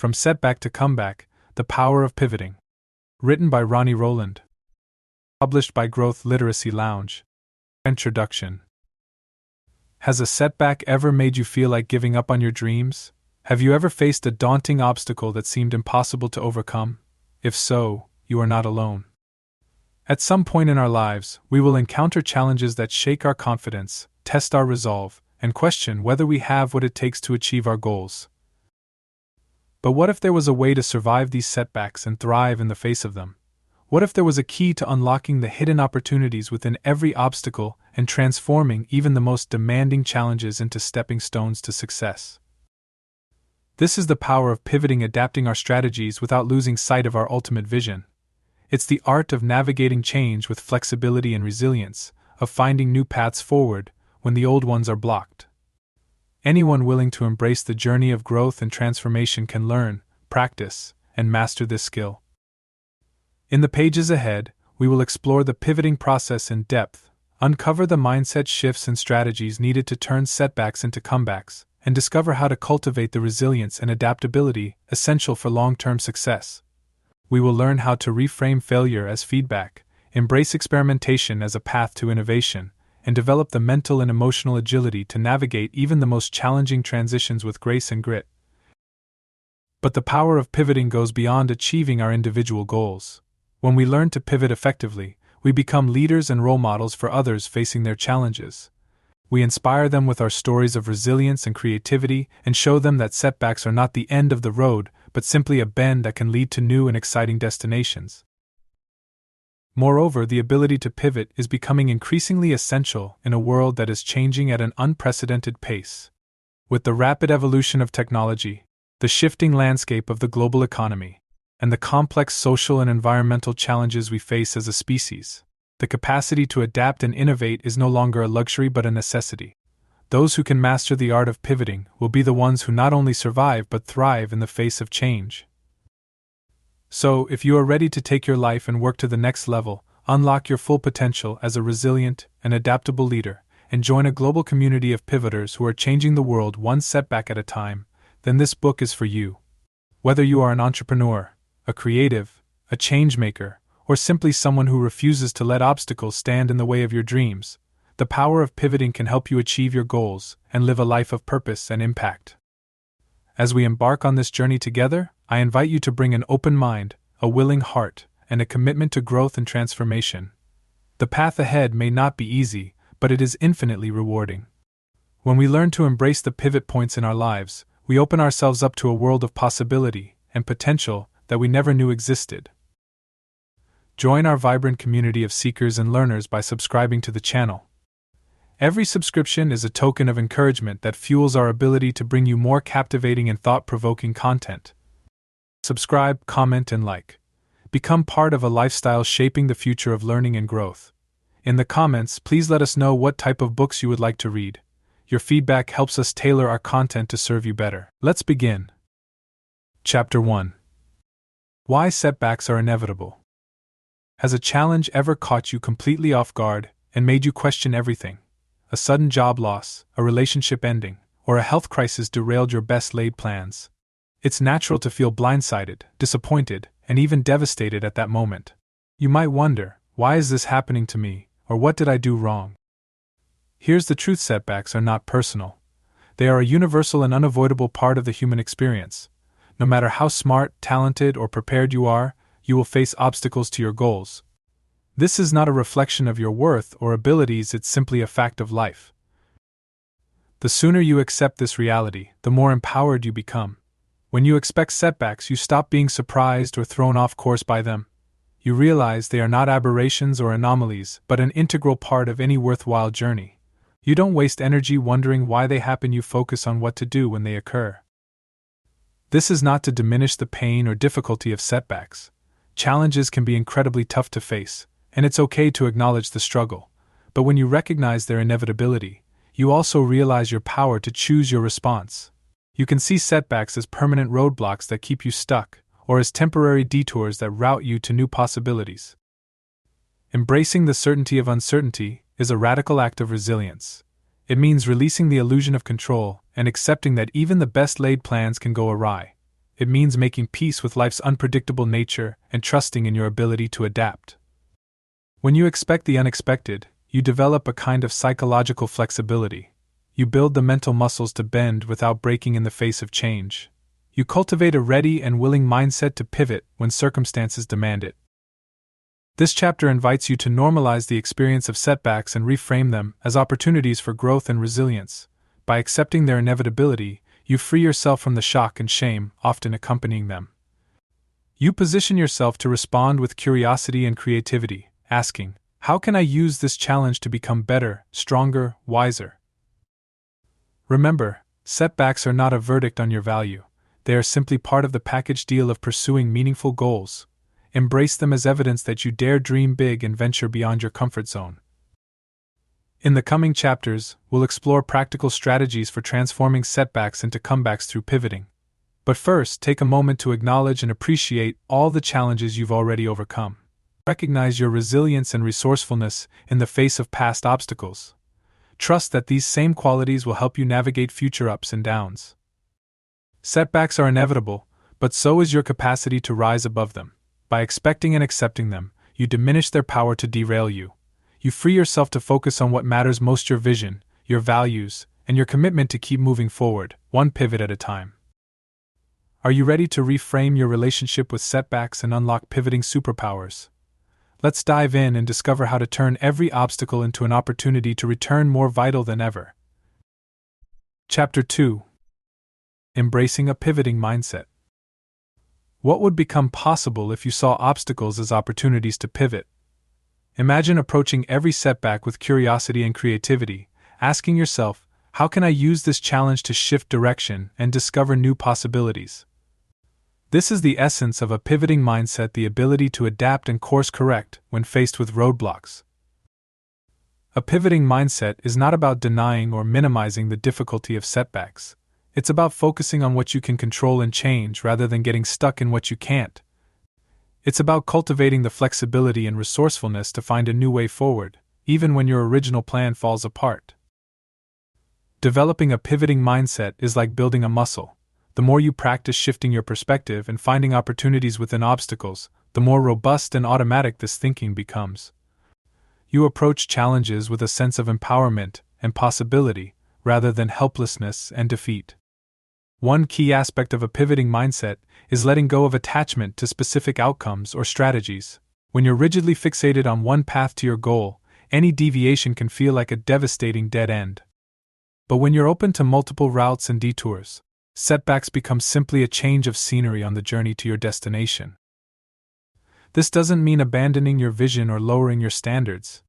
From Setback to Comeback, The Power of Pivoting. Written by Ronnie Rowland. Published by Growth Literacy Lounge. Introduction. Has a setback ever made you feel like giving up on your dreams? Have you ever faced a daunting obstacle that seemed impossible to overcome? If so, you are not alone. At some point in our lives, we will encounter challenges that shake our confidence, test our resolve, and question whether we have what it takes to achieve our goals. But what if there was a way to survive these setbacks and thrive in the face of them? What if there was a key to unlocking the hidden opportunities within every obstacle and transforming even the most demanding challenges into stepping stones to success? This is the power of pivoting, adapting our strategies without losing sight of our ultimate vision. It's the art of navigating change with flexibility and resilience, of finding new paths forward when the old ones are blocked. Anyone willing to embrace the journey of growth and transformation can learn, practice, and master this skill. In the pages ahead, we will explore the pivoting process in depth, uncover the mindset shifts and strategies needed to turn setbacks into comebacks, and discover how to cultivate the resilience and adaptability essential for long-term success. We will learn how to reframe failure as feedback, embrace experimentation as a path to innovation, and develop the mental and emotional agility to navigate even the most challenging transitions with grace and grit. But the power of pivoting goes beyond achieving our individual goals. When we learn to pivot effectively, we become leaders and role models for others facing their challenges. We inspire them with our stories of resilience and creativity and show them that setbacks are not the end of the road, but simply a bend that can lead to new and exciting destinations. Moreover, the ability to pivot is becoming increasingly essential in a world that is changing at an unprecedented pace. With the rapid evolution of technology, the shifting landscape of the global economy, and the complex social and environmental challenges we face as a species, the capacity to adapt and innovate is no longer a luxury but a necessity. Those who can master the art of pivoting will be the ones who not only survive but thrive in the face of change. So, if you are ready to take your life and work to the next level, unlock your full potential as a resilient and adaptable leader, and join a global community of pivoters who are changing the world one setback at a time, then this book is for you. Whether you are an entrepreneur, a creative, a change maker, or simply someone who refuses to let obstacles stand in the way of your dreams, the power of pivoting can help you achieve your goals and live a life of purpose and impact. As we embark on this journey together, I invite you to bring an open mind, a willing heart, and a commitment to growth and transformation. The path ahead may not be easy, but it is infinitely rewarding. When we learn to embrace the pivot points in our lives, we open ourselves up to a world of possibility and potential that we never knew existed. Join our vibrant community of seekers and learners by subscribing to the channel. Every subscription is a token of encouragement that fuels our ability to bring you more captivating and thought-provoking content. Subscribe, comment, and like. Become part of a lifestyle shaping the future of learning and growth. In the comments, please let us know what type of books you would like to read. Your feedback helps us tailor our content to serve you better. Let's begin. Chapter 1. Why setbacks are inevitable. Has a challenge ever caught you completely off guard and made you question everything? A sudden job loss, a relationship ending, or a health crisis derailed your best-laid plans? It's natural to feel blindsided, disappointed, and even devastated at that moment. You might wonder, why is this happening to me, or what did I do wrong? Here's the truth: setbacks are not personal. They are a universal and unavoidable part of the human experience. No matter how smart, talented, or prepared you are, you will face obstacles to your goals. This is not a reflection of your worth or abilities, it's simply a fact of life. The sooner you accept this reality, the more empowered you become. When you expect setbacks, you stop being surprised or thrown off course by them. You realize they are not aberrations or anomalies, but an integral part of any worthwhile journey. You don't waste energy wondering why they happen, you focus on what to do when they occur. This is not to diminish the pain or difficulty of setbacks. Challenges can be incredibly tough to face, and it's okay to acknowledge the struggle. But when you recognize their inevitability, you also realize your power to choose your response. You can see setbacks as permanent roadblocks that keep you stuck, or as temporary detours that route you to new possibilities. Embracing the certainty of uncertainty is a radical act of resilience. It means releasing the illusion of control and accepting that even the best-laid plans can go awry. it means making peace with life's unpredictable nature and trusting in your ability to adapt. When you expect the unexpected, you develop a kind of psychological flexibility. You build the mental muscles to bend without breaking in the face of change. You cultivate a ready and willing mindset to pivot when circumstances demand it. This chapter invites you to normalize the experience of setbacks and reframe them as opportunities for growth and resilience. By accepting their inevitability, you free yourself from the shock and shame often accompanying them. You position yourself to respond with curiosity and creativity, asking, "How can I use this challenge to become better, stronger, wiser?" Remember, setbacks are not a verdict on your value. They are simply part of the package deal of pursuing meaningful goals. Embrace them as evidence that you dare dream big and venture beyond your comfort zone. In the coming chapters, we'll explore practical strategies for transforming setbacks into comebacks through pivoting. But first, take a moment to acknowledge and appreciate all the challenges you've already overcome. Recognize your resilience and resourcefulness in the face of past obstacles. Trust that these same qualities will help you navigate future ups and downs. Setbacks are inevitable, but so is your capacity to rise above them. By expecting and accepting them, you diminish their power to derail you. You free yourself to focus on what matters most: your vision, your values, and your commitment to keep moving forward, one pivot at a time. Are you ready to reframe your relationship with setbacks and unlock pivoting superpowers? Let's dive in and discover how to turn every obstacle into an opportunity to return more vital than ever. Chapter 2: Embracing a Pivoting Mindset. What would become possible if you saw obstacles as opportunities to pivot? Imagine approaching every setback with curiosity and creativity, asking yourself, "How can I use this challenge to shift direction and discover new possibilities?" This is the essence of a pivoting mindset: the ability to adapt and course correct when faced with roadblocks. A pivoting mindset is not about denying or minimizing the difficulty of setbacks. It's about focusing on what you can control and change rather than getting stuck in what you can't. It's about cultivating the flexibility and resourcefulness to find a new way forward, even when your original plan falls apart. Developing a pivoting mindset is like building a muscle. The more you practice shifting your perspective and finding opportunities within obstacles, the more robust and automatic this thinking becomes. You approach challenges with a sense of empowerment and possibility, rather than helplessness and defeat. One key aspect of a pivoting mindset is letting go of attachment to specific outcomes or strategies. When you're rigidly fixated on one path to your goal, any deviation can feel like a devastating dead end. But when you're open to multiple routes and detours, setbacks become simply a change of scenery on the journey to your destination. This doesn't mean abandoning your vision or lowering your standards.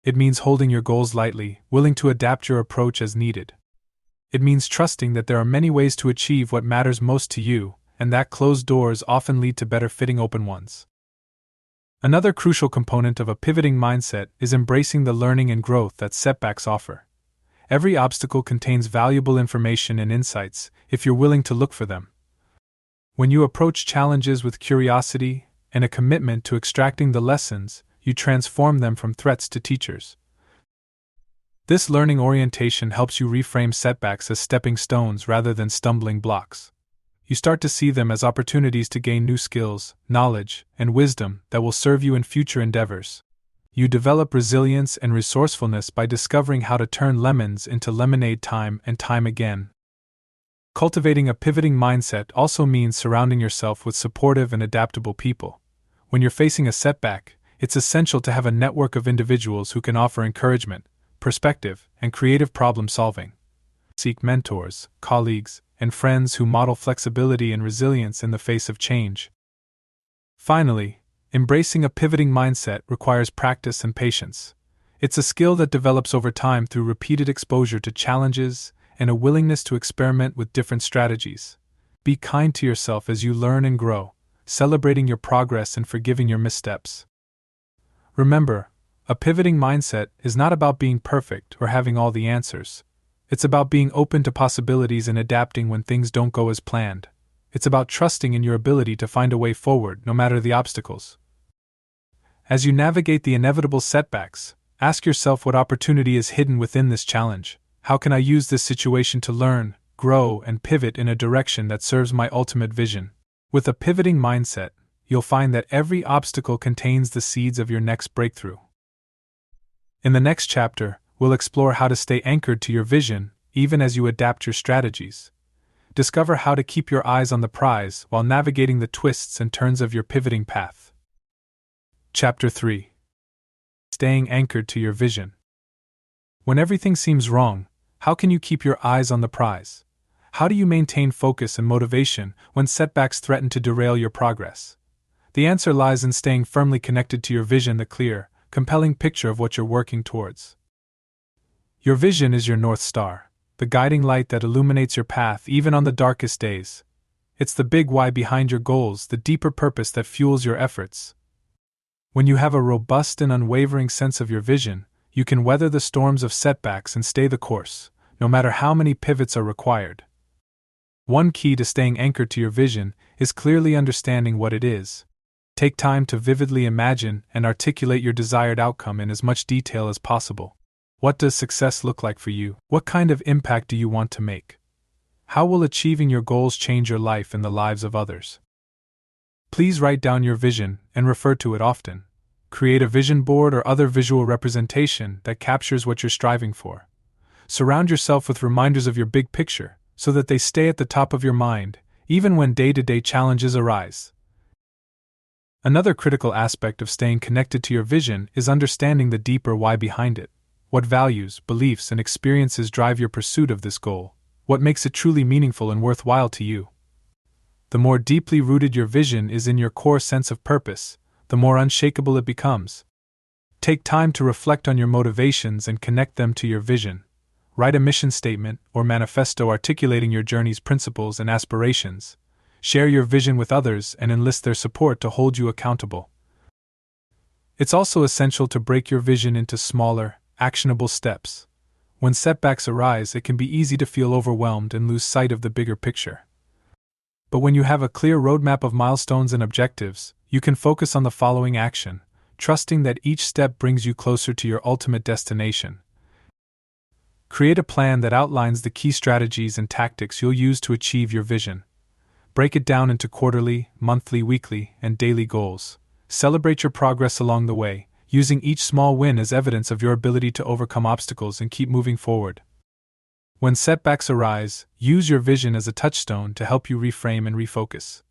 It means holding your goals lightly, willing to adapt your approach as needed. It means trusting that there are many ways to achieve what matters most to you, and that closed doors often lead to better fitting open ones. Another crucial component of a pivoting mindset is embracing the learning and growth that setbacks offer. Every obstacle contains valuable information and insights if you're willing to look for them. When you approach challenges with curiosity and a commitment to extracting the lessons, you transform them from threats to teachers. This learning orientation helps you reframe setbacks as stepping stones rather than stumbling blocks. You start to see them as opportunities to gain new skills, knowledge, and wisdom that will serve you in future endeavors. You develop resilience and resourcefulness by discovering how to turn lemons into lemonade time and time again. Cultivating a pivoting mindset also means surrounding yourself with supportive and adaptable people. When you're facing a setback, it's essential to have a network of individuals who can offer encouragement, perspective, and creative problem solving. Seek mentors, colleagues, and friends who model flexibility and resilience in the face of change. Finally, embracing a pivoting mindset requires practice and patience. It's a skill that develops over time through repeated exposure to challenges and a willingness to experiment with different strategies. Be kind to yourself as you learn and grow, celebrating your progress and forgiving your missteps. Remember, a pivoting mindset is not about being perfect or having all the answers. It's about being open to possibilities and adapting when things don't go as planned. It's about trusting in your ability to find a way forward no matter the obstacles. As you navigate the inevitable setbacks, ask yourself what opportunity is hidden within this challenge. How can I use this situation to learn, grow, and pivot in a direction that serves my ultimate vision. With a pivoting mindset, you'll find that every obstacle contains the seeds of your next breakthrough. In the next chapter, we'll explore how to stay anchored to your vision, even as you adapt your strategies. Discover how to keep your eyes on the prize while navigating the twists and turns of your pivoting path. Chapter 3. Staying anchored to your vision. When everything seems wrong, how can you keep your eyes on the prize? How do you maintain focus and motivation when setbacks threaten to derail your progress? The answer lies in staying firmly connected to your vision, the clear, compelling picture of what you're working towards. Your vision is your North Star, the guiding light that illuminates your path even on the darkest days. It's the big why behind your goals, the deeper purpose that fuels your efforts. When you have a robust and unwavering sense of your vision, you can weather the storms of setbacks and stay the course, no matter how many pivots are required. One key to staying anchored to your vision is clearly understanding what it is. Take time to vividly imagine and articulate your desired outcome in as much detail as possible. What does success look like for you? What kind of impact do you want to make? How will achieving your goals change your life and the lives of others? Please write down your vision and refer to it often. Create a vision board or other visual representation that captures what you're striving for. Surround yourself with reminders of your big picture so that they stay at the top of your mind, even when day-to-day challenges arise. Another critical aspect of staying connected to your vision is understanding the deeper why behind it. What values, beliefs, and experiences drive your pursuit of this goal? What makes it truly meaningful and worthwhile to you? The more deeply rooted your vision is in your core sense of purpose, the more unshakable it becomes. Take time to reflect on your motivations and connect them to your vision. Write a mission statement or manifesto articulating your journey's principles and aspirations. Share your vision with others and enlist their support to hold you accountable. It's also essential to break your vision into smaller, actionable steps. When setbacks arise, it can be easy to feel overwhelmed and lose sight of the bigger picture. But when you have a clear roadmap of milestones and objectives, you can focus on the following action, trusting that each step brings you closer to your ultimate destination. Create a plan that outlines the key strategies and tactics you'll use to achieve your vision. Break it down into quarterly, monthly, weekly, and daily goals. Celebrate your progress along the way, using each small win as evidence of your ability to overcome obstacles and keep moving forward. When setbacks arise, use your vision as a touchstone to help you reframe and refocus.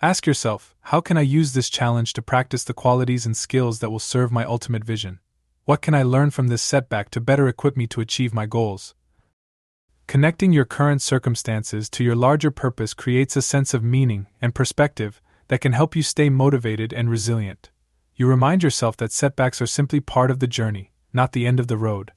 Ask yourself, how can I use this challenge to practice the qualities and skills that will serve my ultimate vision? What can I learn from this setback to better equip me to achieve my goals? Connecting your current circumstances to your larger purpose creates a sense of meaning and perspective that can help you stay motivated and resilient. You remind yourself that setbacks are simply part of the journey, not the end of the road.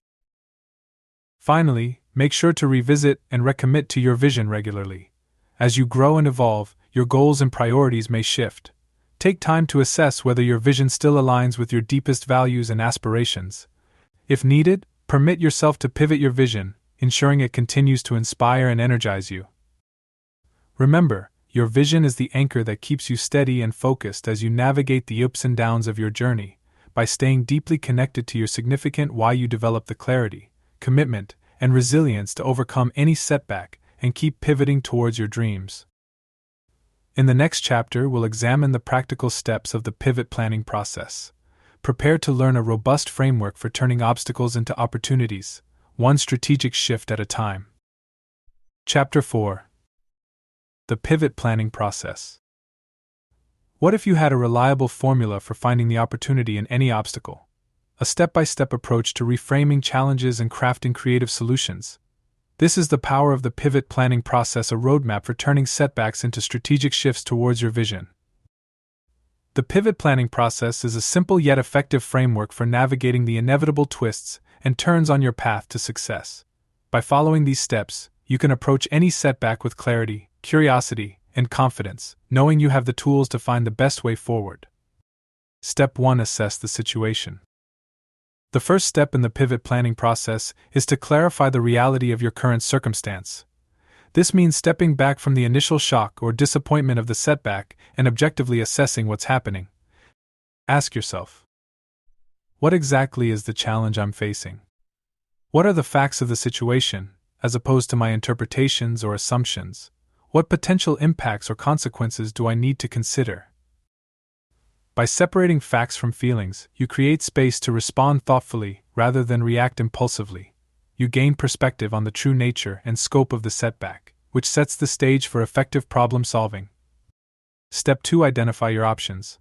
Finally, make sure to revisit and recommit to your vision regularly. As you grow and evolve, your goals and priorities may shift. Take time to assess whether your vision still aligns with your deepest values and aspirations. If needed, permit yourself to pivot your vision, ensuring it continues to inspire and energize you. Remember, your vision is the anchor that keeps you steady and focused as you navigate the ups and downs of your journey. By staying deeply connected to your significant why, you develop the clarity, commitment, and resilience to overcome any setback and keep pivoting towards your dreams. In the next chapter, we'll examine the practical steps of the pivot planning process. Prepare to learn a robust framework for turning obstacles into opportunities, one strategic shift at a time. Chapter 4. The Pivot Planning Process. What if you had a reliable formula for finding the opportunity in any obstacle? A step-by-step approach to reframing challenges and crafting creative solutions. This is the power of the pivot planning process, a roadmap for turning setbacks into strategic shifts towards your vision. The pivot planning process is a simple yet effective framework for navigating the inevitable twists and turns on your path to success. By following these steps, you can approach any setback with clarity, curiosity, and confidence, knowing you have the tools to find the best way forward. Step 1. Assess the situation. The first step in the pivot planning process is to clarify the reality of your current circumstance. This means stepping back from the initial shock or disappointment of the setback and objectively assessing what's happening. Ask yourself, what exactly is the challenge I'm facing? What are the facts of the situation, as opposed to my interpretations or assumptions? What potential impacts or consequences do I need to consider? By separating facts from feelings, you create space to respond thoughtfully rather than react impulsively. You gain perspective on the true nature and scope of the setback, which sets the stage for effective problem solving. Step 2: Identify your options.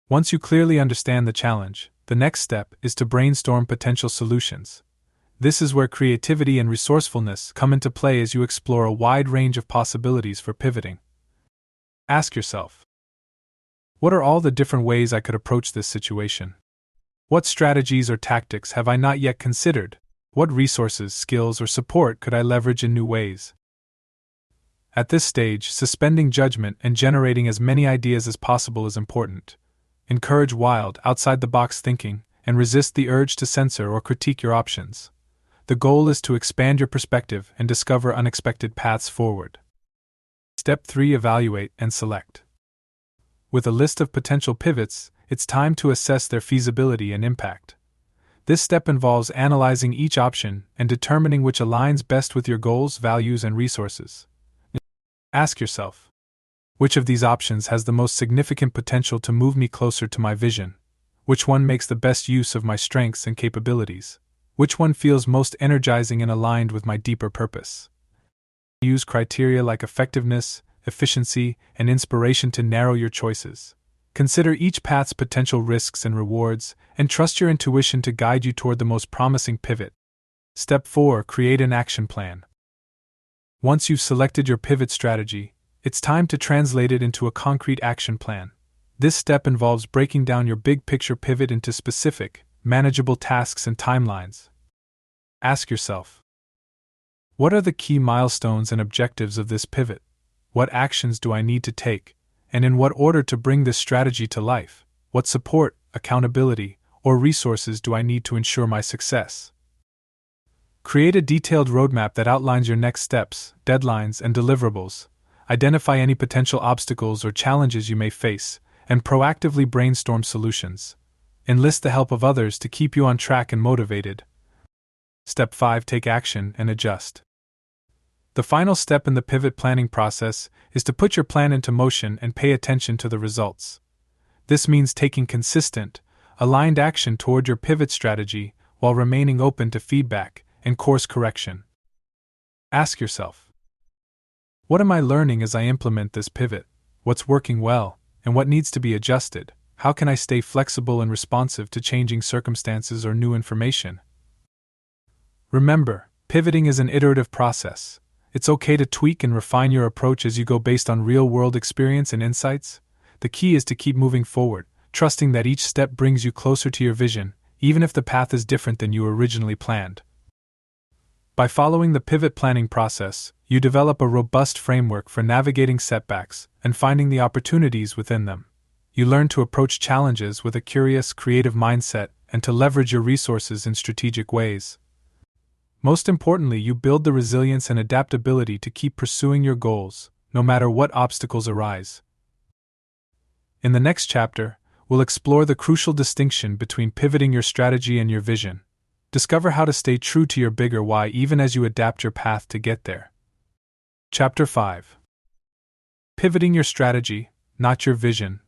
Once you clearly understand the challenge, the next step is to brainstorm potential solutions. This is where creativity and resourcefulness come into play as you explore a wide range of possibilities for pivoting. Ask yourself, what are all the different ways I could approach this situation? What strategies or tactics have I not yet considered? What resources, skills, or support could I leverage in new ways? At this stage, suspending judgment and generating as many ideas as possible is important. Encourage wild, outside-the-box thinking, and resist the urge to censor or critique your options. The goal is to expand your perspective and discover unexpected paths forward. Step 3: Evaluate and select. With a list of potential pivots, it's time to assess their feasibility and impact. This step involves analyzing each option and determining which aligns best with your goals, values, and resources. Ask yourself, which of these options has the most significant potential to move me closer to my vision? Which one makes the best use of my strengths and capabilities? Which one feels most energizing and aligned with my deeper purpose? Use criteria like effectiveness, efficiency, and inspiration to narrow your choices. Consider each path's potential risks and rewards, and trust your intuition to guide you toward the most promising pivot. Step 4: Create an action plan. Once you've selected your pivot strategy, it's time to translate it into a concrete action plan. This step involves breaking down your big picture pivot into specific, manageable tasks and timelines. Ask yourself, what are the key milestones and objectives of this pivot? What actions do I need to take, and in what order to bring this strategy to life? What support, accountability, or resources do I need to ensure my success? Create a detailed roadmap that outlines your next steps, deadlines, and deliverables. Identify any potential obstacles or challenges you may face, and proactively brainstorm solutions. Enlist the help of others to keep you on track and motivated. Step 5: Take action and adjust. The final step in the pivot planning process is to put your plan into motion and pay attention to the results. This means taking consistent, aligned action toward your pivot strategy while remaining open to feedback and course correction. Ask yourself, what am I learning as I implement this pivot? What's working well, and what needs to be adjusted? How can I stay flexible and responsive to changing circumstances or new information? Remember, pivoting is an iterative process. It's okay to tweak and refine your approach as you go based on real-world experience and insights. The key is to keep moving forward, trusting that each step brings you closer to your vision, even if the path is different than you originally planned. By following the pivot planning process, you develop a robust framework for navigating setbacks and finding the opportunities within them. You learn to approach challenges with a curious, creative mindset and to leverage your resources in strategic ways. Most importantly, you build the resilience and adaptability to keep pursuing your goals, no matter what obstacles arise. In the next chapter, we'll explore the crucial distinction between pivoting your strategy and your vision. Discover how to stay true to your bigger why even as you adapt your path to get there. Chapter 5: Pivoting your strategy, not your vision.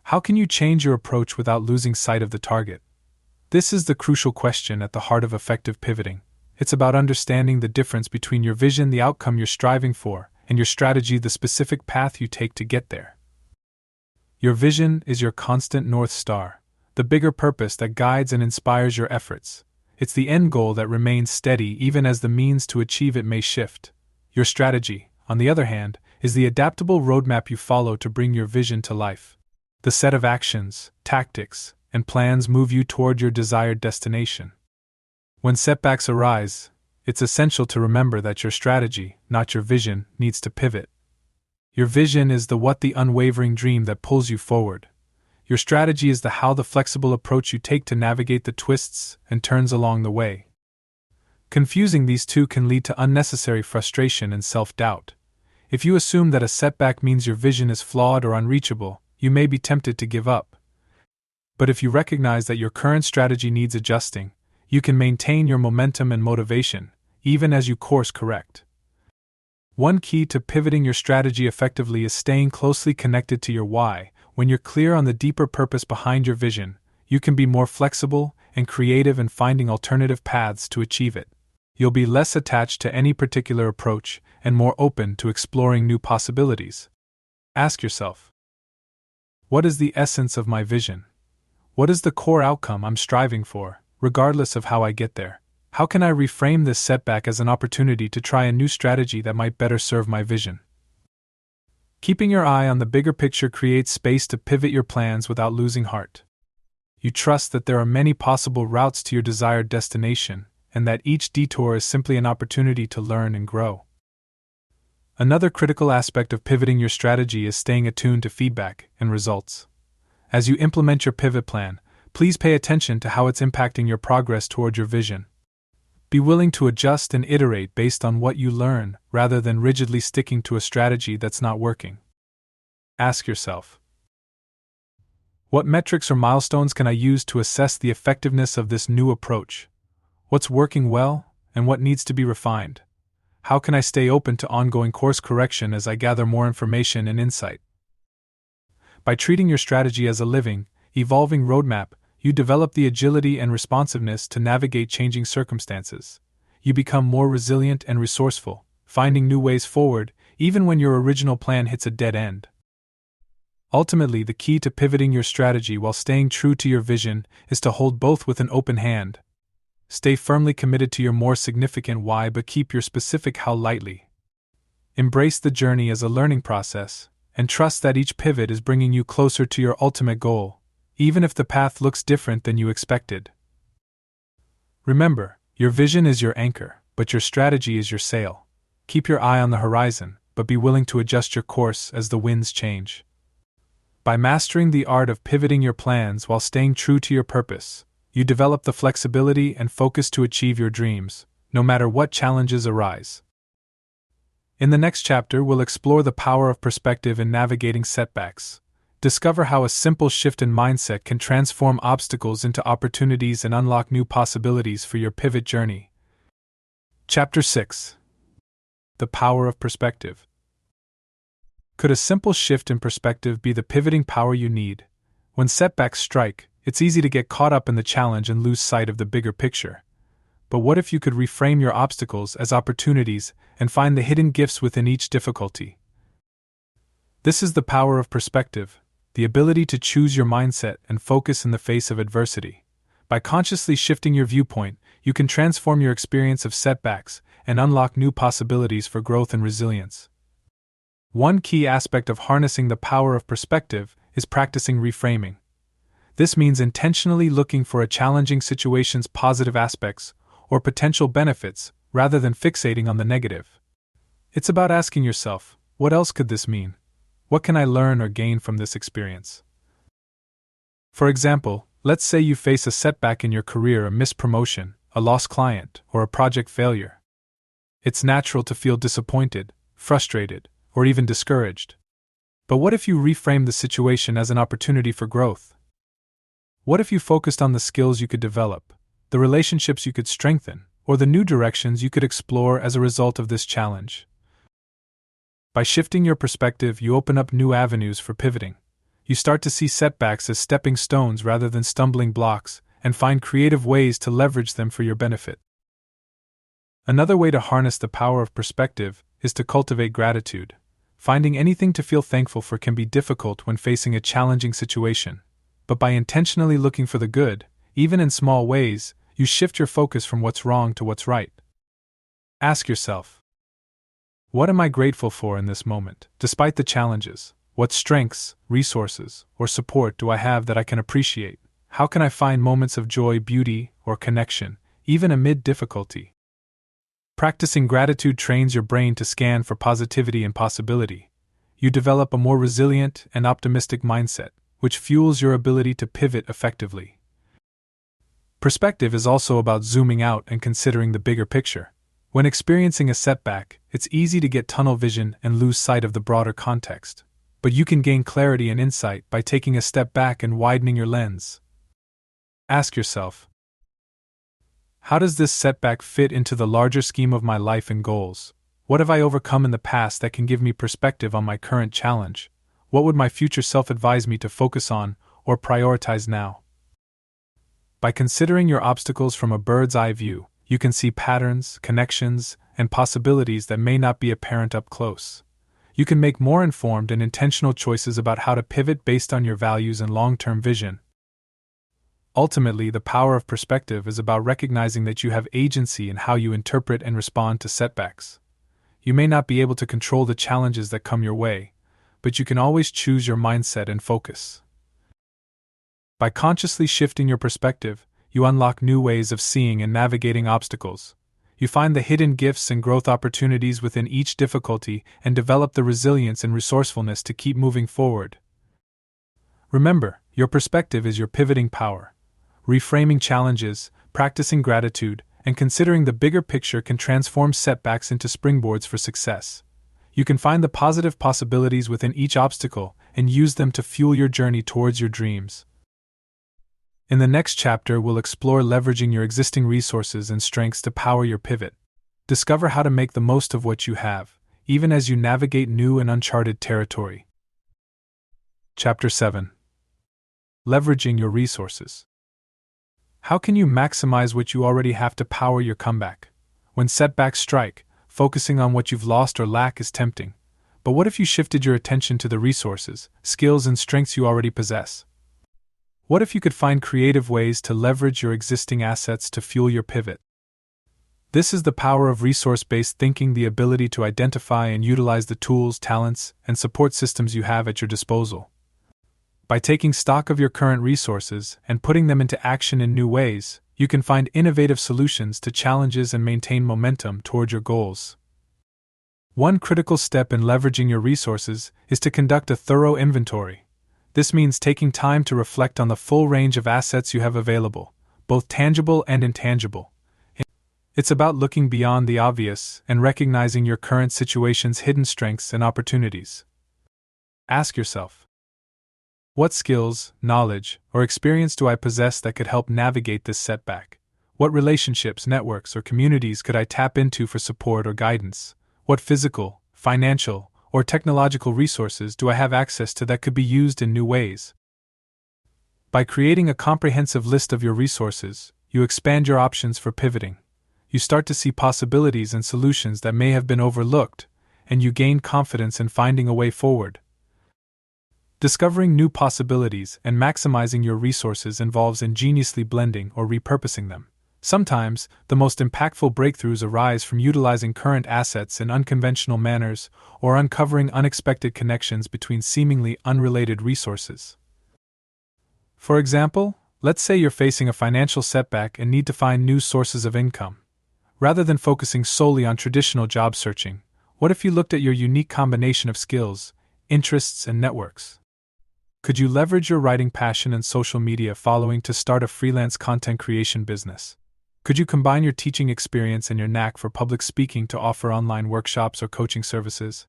How can you change your approach without losing sight of the target? This is the crucial question at the heart of effective pivoting. It's about understanding the difference between your vision, the outcome you're striving for, and your strategy, the specific path you take to get there. Your vision is your constant North Star, the bigger purpose that guides and inspires your efforts. It's the end goal that remains steady even as the means to achieve it may shift. Your strategy, on the other hand, is the adaptable roadmap you follow to bring your vision to life. The set of actions, tactics, and plans move you toward your desired destination. When setbacks arise, it's essential to remember that your strategy, not your vision, needs to pivot. Your vision is the what, the unwavering dream that pulls you forward. Your strategy is the how, the flexible approach you take to navigate the twists and turns along the way. Confusing these two can lead to unnecessary frustration and self-doubt. If you assume that a setback means your vision is flawed or unreachable, you may be tempted to give up. But if you recognize that your current strategy needs adjusting, you can maintain your momentum and motivation, even as you course correct. One key to pivoting your strategy effectively is staying closely connected to your why. When you're clear on the deeper purpose behind your vision, you can be more flexible and creative in finding alternative paths to achieve it. You'll be less attached to any particular approach and more open to exploring new possibilities. Ask yourself, what is the essence of my vision? What is the core outcome I'm striving for, regardless of how I get there? How can I reframe this setback as an opportunity to try a new strategy that might better serve my vision? Keeping your eye on the bigger picture creates space to pivot your plans without losing heart. You trust that there are many possible routes to your desired destination, and that each detour is simply an opportunity to learn and grow. Another critical aspect of pivoting your strategy is staying attuned to feedback and results. As you implement your pivot plan, please pay attention to how it's impacting your progress toward your vision. Be willing to adjust and iterate based on what you learn, rather than rigidly sticking to a strategy that's not working. Ask yourself, what metrics or milestones can I use to assess the effectiveness of this new approach? What's working well, and what needs to be refined? How can I stay open to ongoing course correction as I gather more information and insight? By treating your strategy as a living, evolving roadmap, you develop the agility and responsiveness to navigate changing circumstances. You become more resilient and resourceful, finding new ways forward, even when your original plan hits a dead end. Ultimately, the key to pivoting your strategy while staying true to your vision is to hold both with an open hand. Stay firmly committed to your more significant why, but keep your specific how lightly. Embrace the journey as a learning process, and trust that each pivot is bringing you closer to your ultimate goal, even if the path looks different than you expected. Remember, your vision is your anchor, but your strategy is your sail. Keep your eye on the horizon, but be willing to adjust your course as the winds change. By mastering the art of pivoting your plans while staying true to your purpose, you develop the flexibility and focus to achieve your dreams, no matter what challenges arise. In the next chapter, we'll explore the power of perspective in navigating setbacks. Discover how a simple shift in mindset can transform obstacles into opportunities and unlock new possibilities for your pivot journey. Chapter 6. The Power of Perspective. Could a simple shift in perspective be the pivoting power you need? When setbacks strike, it's easy to get caught up in the challenge and lose sight of the bigger picture. But what if you could reframe your obstacles as opportunities and find the hidden gifts within each difficulty? This is the power of perspective, the ability to choose your mindset and focus in the face of adversity. By consciously shifting your viewpoint, you can transform your experience of setbacks and unlock new possibilities for growth and resilience. One key aspect of harnessing the power of perspective is practicing reframing. This means intentionally looking for a challenging situation's positive aspects or potential benefits rather than fixating on the negative. It's about asking yourself, what else could this mean? What can I learn or gain from this experience? For example, let's say you face a setback in your career, a missed promotion, a lost client, or a project failure. It's natural to feel disappointed, frustrated, or even discouraged. But what if you reframe the situation as an opportunity for growth? What if you focused on the skills you could develop, the relationships you could strengthen, or the new directions you could explore as a result of this challenge? By shifting your perspective, you open up new avenues for pivoting. You start to see setbacks as stepping stones rather than stumbling blocks, and find creative ways to leverage them for your benefit. Another way to harness the power of perspective is to cultivate gratitude. Finding anything to feel thankful for can be difficult when facing a challenging situation, but by intentionally looking for the good, even in small ways, you shift your focus from what's wrong to what's right. Ask yourself, what am I grateful for in this moment? Despite the challenges, what strengths, resources, or support do I have that I can appreciate? How can I find moments of joy, beauty, or connection, even amid difficulty? Practicing gratitude trains your brain to scan for positivity and possibility. You develop a more resilient and optimistic mindset, which fuels your ability to pivot effectively. Perspective is also about zooming out and considering the bigger picture. When experiencing a setback, it's easy to get tunnel vision and lose sight of the broader context. But you can gain clarity and insight by taking a step back and widening your lens. Ask yourself, How does this setback fit into the larger scheme of my life and goals? What have I overcome in the past that can give me perspective on my current challenge? What would my future self advise me to focus on or prioritize now? By considering your obstacles from a bird's eye view, you can see patterns, connections, and possibilities that may not be apparent up close. You can make more informed and intentional choices about how to pivot based on your values and long-term vision. Ultimately, the power of perspective is about recognizing that you have agency in how you interpret and respond to setbacks. You may not be able to control the challenges that come your way, but you can always choose your mindset and focus. By consciously shifting your perspective, you unlock new ways of seeing and navigating obstacles. You find the hidden gifts and growth opportunities within each difficulty and develop the resilience and resourcefulness to keep moving forward. Remember, your perspective is your pivoting power. Reframing challenges, practicing gratitude, and considering the bigger picture can transform setbacks into springboards for success. You can find the positive possibilities within each obstacle and use them to fuel your journey towards your dreams. In the next chapter, we'll explore leveraging your existing resources and strengths to power your pivot. Discover how to make the most of what you have, even as you navigate new and uncharted territory. Chapter 7. Leveraging your resources. How can you maximize what you already have to power your comeback? When setbacks strike, focusing on what you've lost or lack is tempting. But what if you shifted your attention to the resources, skills, and strengths you already possess? What if you could find creative ways to leverage your existing assets to fuel your pivot? This is the power of resource-based thinking, the ability to identify and utilize the tools, talents, and support systems you have at your disposal. By taking stock of your current resources and putting them into action in new ways, you can find innovative solutions to challenges and maintain momentum toward your goals. One critical step in leveraging your resources is to conduct a thorough inventory. This means taking time to reflect on the full range of assets you have available, both tangible and intangible. It's about looking beyond the obvious and recognizing your current situation's hidden strengths and opportunities. Ask yourself, what skills, knowledge, or experience do I possess that could help navigate this setback? What relationships, networks, or communities could I tap into for support or guidance? What physical, financial, or technological resources do I have access to that could be used in new ways? By creating a comprehensive list of your resources, you expand your options for pivoting. You start to see possibilities and solutions that may have been overlooked, and you gain confidence in finding a way forward. Discovering new possibilities and maximizing your resources involves ingeniously blending or repurposing them. Sometimes, the most impactful breakthroughs arise from utilizing current assets in unconventional manners or uncovering unexpected connections between seemingly unrelated resources. For example, let's say you're facing a financial setback and need to find new sources of income. Rather than focusing solely on traditional job searching, what if you looked at your unique combination of skills, interests, and networks? Could you leverage your writing passion and social media following to start a freelance content creation business? Could you combine your teaching experience and your knack for public speaking to offer online workshops or coaching services?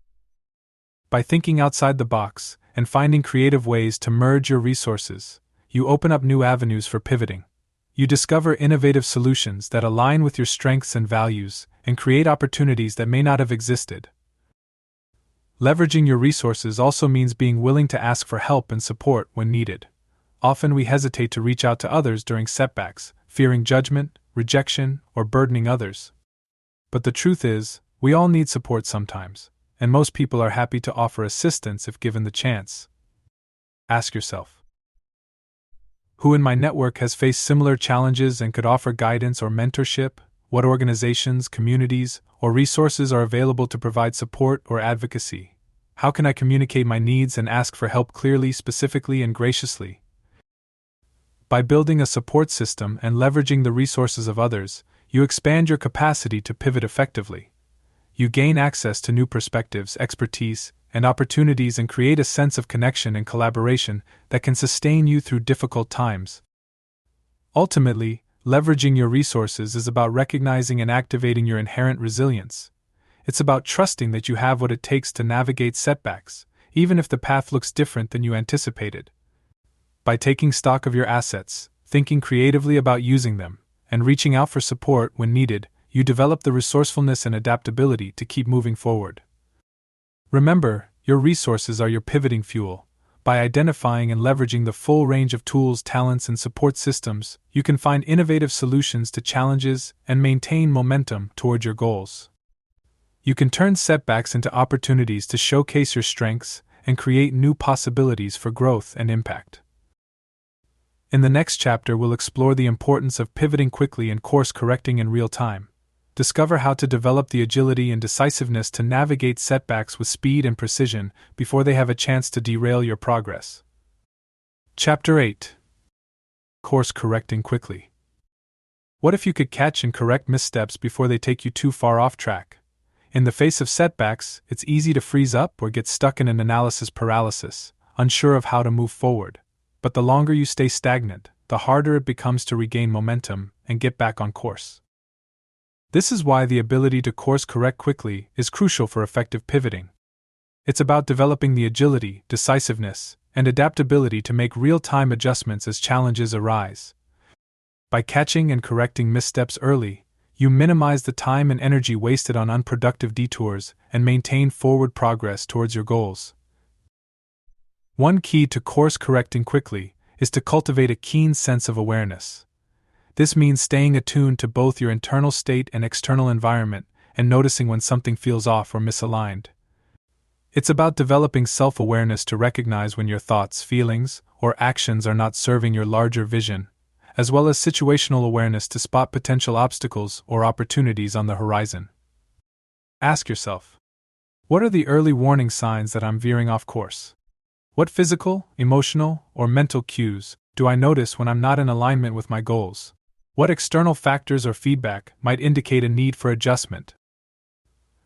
By thinking outside the box and finding creative ways to merge your resources, you open up new avenues for pivoting. You discover innovative solutions that align with your strengths and values and create opportunities that may not have existed. Leveraging your resources also means being willing to ask for help and support when needed. Often we hesitate to reach out to others during setbacks, fearing judgment, rejection, or burdening others. But the truth is, we all need support sometimes, and most people are happy to offer assistance if given the chance. Ask yourself, who in my network has faced similar challenges and could offer guidance or mentorship? What organizations, communities, or resources are available to provide support or advocacy? How can I communicate my needs and ask for help clearly, specifically, and graciously? By building a support system and leveraging the resources of others, you expand your capacity to pivot effectively. You gain access to new perspectives, expertise, and opportunities and create a sense of connection and collaboration that can sustain you through difficult times. Ultimately, leveraging your resources is about recognizing and activating your inherent resilience. It's about trusting that you have what it takes to navigate setbacks, even if the path looks different than you anticipated. By taking stock of your assets, thinking creatively about using them, and reaching out for support when needed, you develop the resourcefulness and adaptability to keep moving forward. Remember, your resources are your pivoting fuel. By identifying and leveraging the full range of tools, talents, and support systems, you can find innovative solutions to challenges and maintain momentum toward your goals. You can turn setbacks into opportunities to showcase your strengths and create new possibilities for growth and impact. In the next chapter, we'll explore the importance of pivoting quickly and course correcting in real time. Discover how to develop the agility and decisiveness to navigate setbacks with speed and precision before they have a chance to derail your progress. Chapter 8. Course correcting quickly. What if you could catch and correct missteps before they take you too far off track? In the face of setbacks, it's easy to freeze up or get stuck in an analysis paralysis, unsure of how to move forward. But the longer you stay stagnant, the harder it becomes to regain momentum and get back on course. This is why the ability to course correct quickly is crucial for effective pivoting. It's about developing the agility, decisiveness, and adaptability to make real-time adjustments as challenges arise. By catching and correcting missteps early, you minimize the time and energy wasted on unproductive detours and maintain forward progress towards your goals. One key to course correcting quickly is to cultivate a keen sense of awareness. This means staying attuned to both your internal state and external environment and noticing when something feels off or misaligned. It's about developing self-awareness to recognize when your thoughts, feelings, or actions are not serving your larger vision, as well as situational awareness to spot potential obstacles or opportunities on the horizon. Ask yourself, what are the early warning signs that I'm veering off course? What physical, emotional, or mental cues do I notice when I'm not in alignment with my goals? What external factors or feedback might indicate a need for adjustment?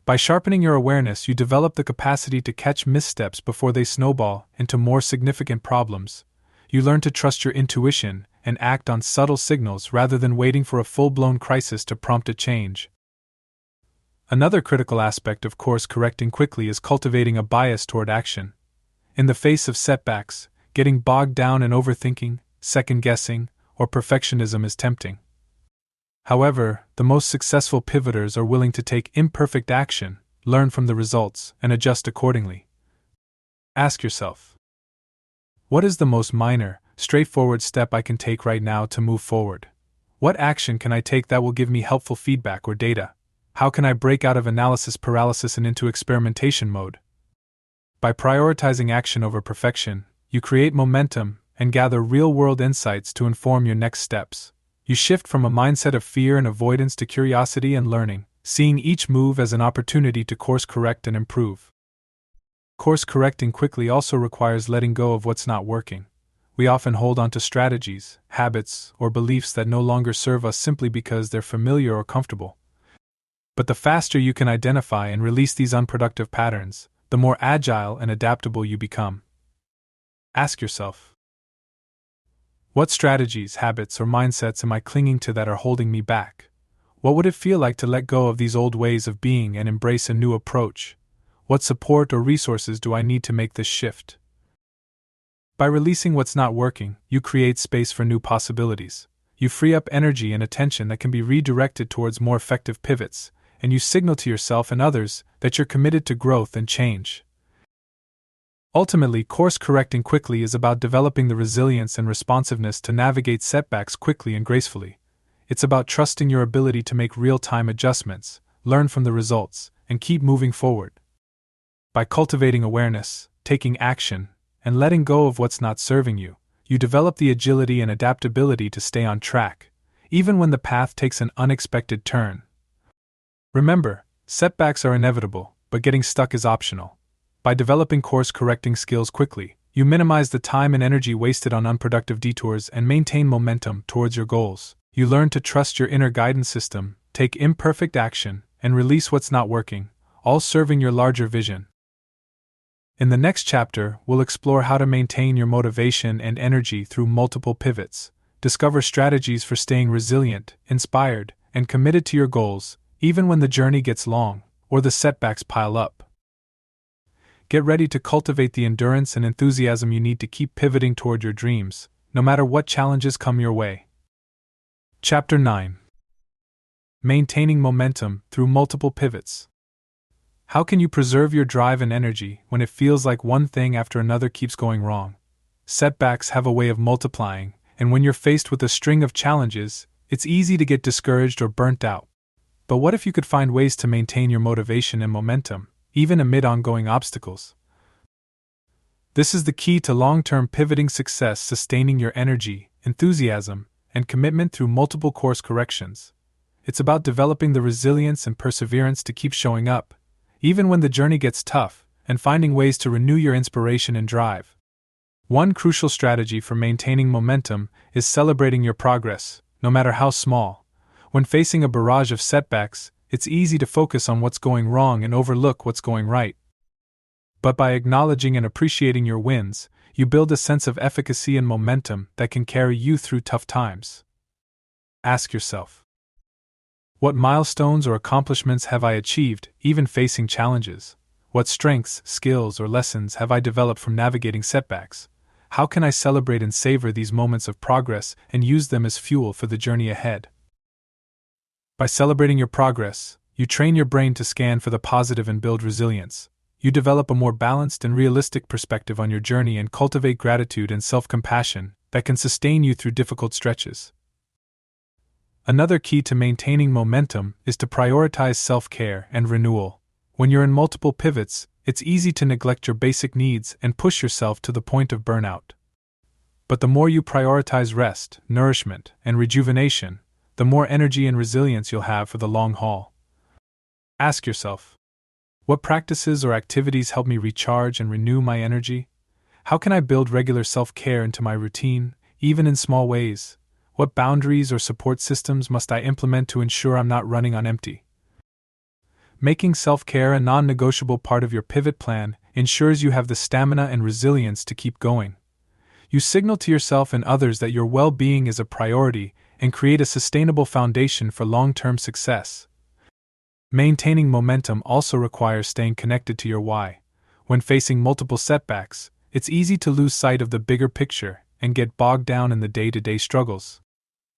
By sharpening your awareness, you develop the capacity to catch missteps before they snowball into more significant problems. You learn to trust your intuition and act on subtle signals rather than waiting for a full-blown crisis to prompt a change. Another critical aspect of course correcting quickly is cultivating a bias toward action. In the face of setbacks, getting bogged down in overthinking, second-guessing, or perfectionism is tempting. However, the most successful pivoters are willing to take imperfect action, learn from the results, and adjust accordingly. Ask yourself, what is the most minor, straightforward step I can take right now to move forward? What action can I take that will give me helpful feedback or data? How can I break out of analysis paralysis and into experimentation mode? By prioritizing action over perfection, you create momentum and gather real-world insights to inform your next steps. You shift from a mindset of fear and avoidance to curiosity and learning, seeing each move as an opportunity to course correct and improve. Course correcting quickly also requires letting go of what's not working. We often hold on to strategies, habits, or beliefs that no longer serve us simply because they're familiar or comfortable. But the faster you can identify and release these unproductive patterns, the more agile and adaptable you become. Ask yourself, what strategies, habits, or mindsets am I clinging to that are holding me back? What would it feel like to let go of these old ways of being and embrace a new approach? What support or resources do I need to make this shift? By releasing what's not working, you create space for new possibilities. You free up energy and attention that can be redirected towards more effective pivots, and you signal to yourself and others that you're committed to growth and change. Ultimately, course correcting quickly is about developing the resilience and responsiveness to navigate setbacks quickly and gracefully. It's about trusting your ability to make real-time adjustments, learn from the results, and keep moving forward. By cultivating awareness, taking action, and letting go of what's not serving you, you develop the agility and adaptability to stay on track, even when the path takes an unexpected turn. Remember, setbacks are inevitable, but getting stuck is optional. By developing course-correcting skills quickly, you minimize the time and energy wasted on unproductive detours and maintain momentum towards your goals. You learn to trust your inner guidance system, take imperfect action, and release what's not working, all serving your larger vision. In the next chapter, we'll explore how to maintain your motivation and energy through multiple pivots, discover strategies for staying resilient, inspired, and committed to your goals, even when the journey gets long or the setbacks pile up. Get ready to cultivate the endurance and enthusiasm you need to keep pivoting toward your dreams, no matter what challenges come your way. Chapter 9. Maintaining Momentum Through Multiple Pivots. How can you preserve your drive and energy when it feels like one thing after another keeps going wrong? Setbacks have a way of multiplying, and when you're faced with a string of challenges, it's easy to get discouraged or burnt out. But what if you could find ways to maintain your motivation and momentum, even amid ongoing obstacles? This is the key to long-term pivoting success: sustaining your energy, enthusiasm, and commitment through multiple course corrections. It's about developing the resilience and perseverance to keep showing up, even when the journey gets tough, and finding ways to renew your inspiration and drive. One crucial strategy for maintaining momentum is celebrating your progress, no matter how small. When facing a barrage of setbacks, it's easy to focus on what's going wrong and overlook what's going right. But by acknowledging and appreciating your wins, you build a sense of efficacy and momentum that can carry you through tough times. Ask yourself, what milestones or accomplishments have I achieved, even facing challenges? What strengths, skills, or lessons have I developed from navigating setbacks? How can I celebrate and savor these moments of progress and use them as fuel for the journey ahead? By celebrating your progress, you train your brain to scan for the positive and build resilience. You develop a more balanced and realistic perspective on your journey and cultivate gratitude and self-compassion that can sustain you through difficult stretches. Another key to maintaining momentum is to prioritize self-care and renewal. When you're in multiple pivots, it's easy to neglect your basic needs and push yourself to the point of burnout. But the more you prioritize rest, nourishment, and rejuvenation, the more energy and resilience you'll have for the long haul. Ask yourself, what practices or activities help me recharge and renew my energy? How can I build regular self-care into my routine, even in small ways? What boundaries or support systems must I implement to ensure I'm not running on empty? Making self-care a non-negotiable part of your pivot plan ensures you have the stamina and resilience to keep going. You signal to yourself and others that your well-being is a priority and create a sustainable foundation for long-term success. Maintaining momentum also requires staying connected to your why. When facing multiple setbacks, it's easy to lose sight of the bigger picture and get bogged down in the day-to-day struggles.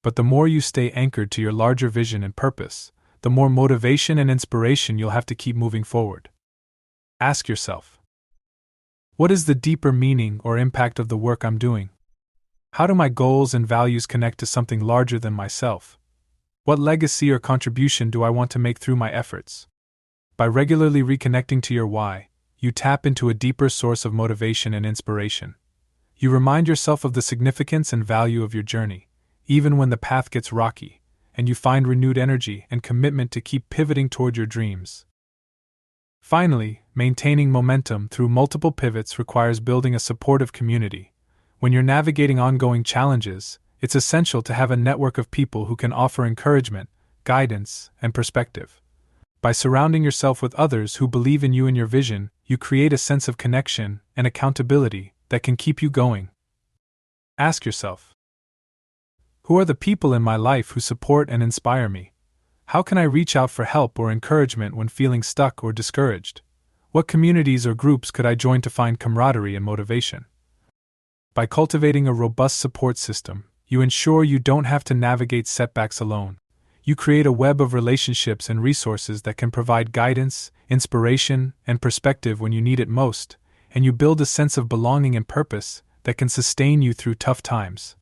But the more you stay anchored to your larger vision and purpose, the more motivation and inspiration you'll have to keep moving forward. Ask yourself, what is the deeper meaning or impact of the work I'm doing? How do my goals and values connect to something larger than myself? What legacy or contribution do I want to make through my efforts? By regularly reconnecting to your why, you tap into a deeper source of motivation and inspiration. You remind yourself of the significance and value of your journey, even when the path gets rocky, and you find renewed energy and commitment to keep pivoting toward your dreams. Finally, maintaining momentum through multiple pivots requires building a supportive community. When you're navigating ongoing challenges, it's essential to have a network of people who can offer encouragement, guidance, and perspective. By surrounding yourself with others who believe in you and your vision, you create a sense of connection and accountability that can keep you going. Ask yourself, who are the people in my life who support and inspire me? How can I reach out for help or encouragement when feeling stuck or discouraged? What communities or groups could I join to find camaraderie and motivation? By cultivating a robust support system, you ensure you don't have to navigate setbacks alone. You create a web of relationships and resources that can provide guidance, inspiration, and perspective when you need it most, and you build a sense of belonging and purpose that can sustain you through tough times.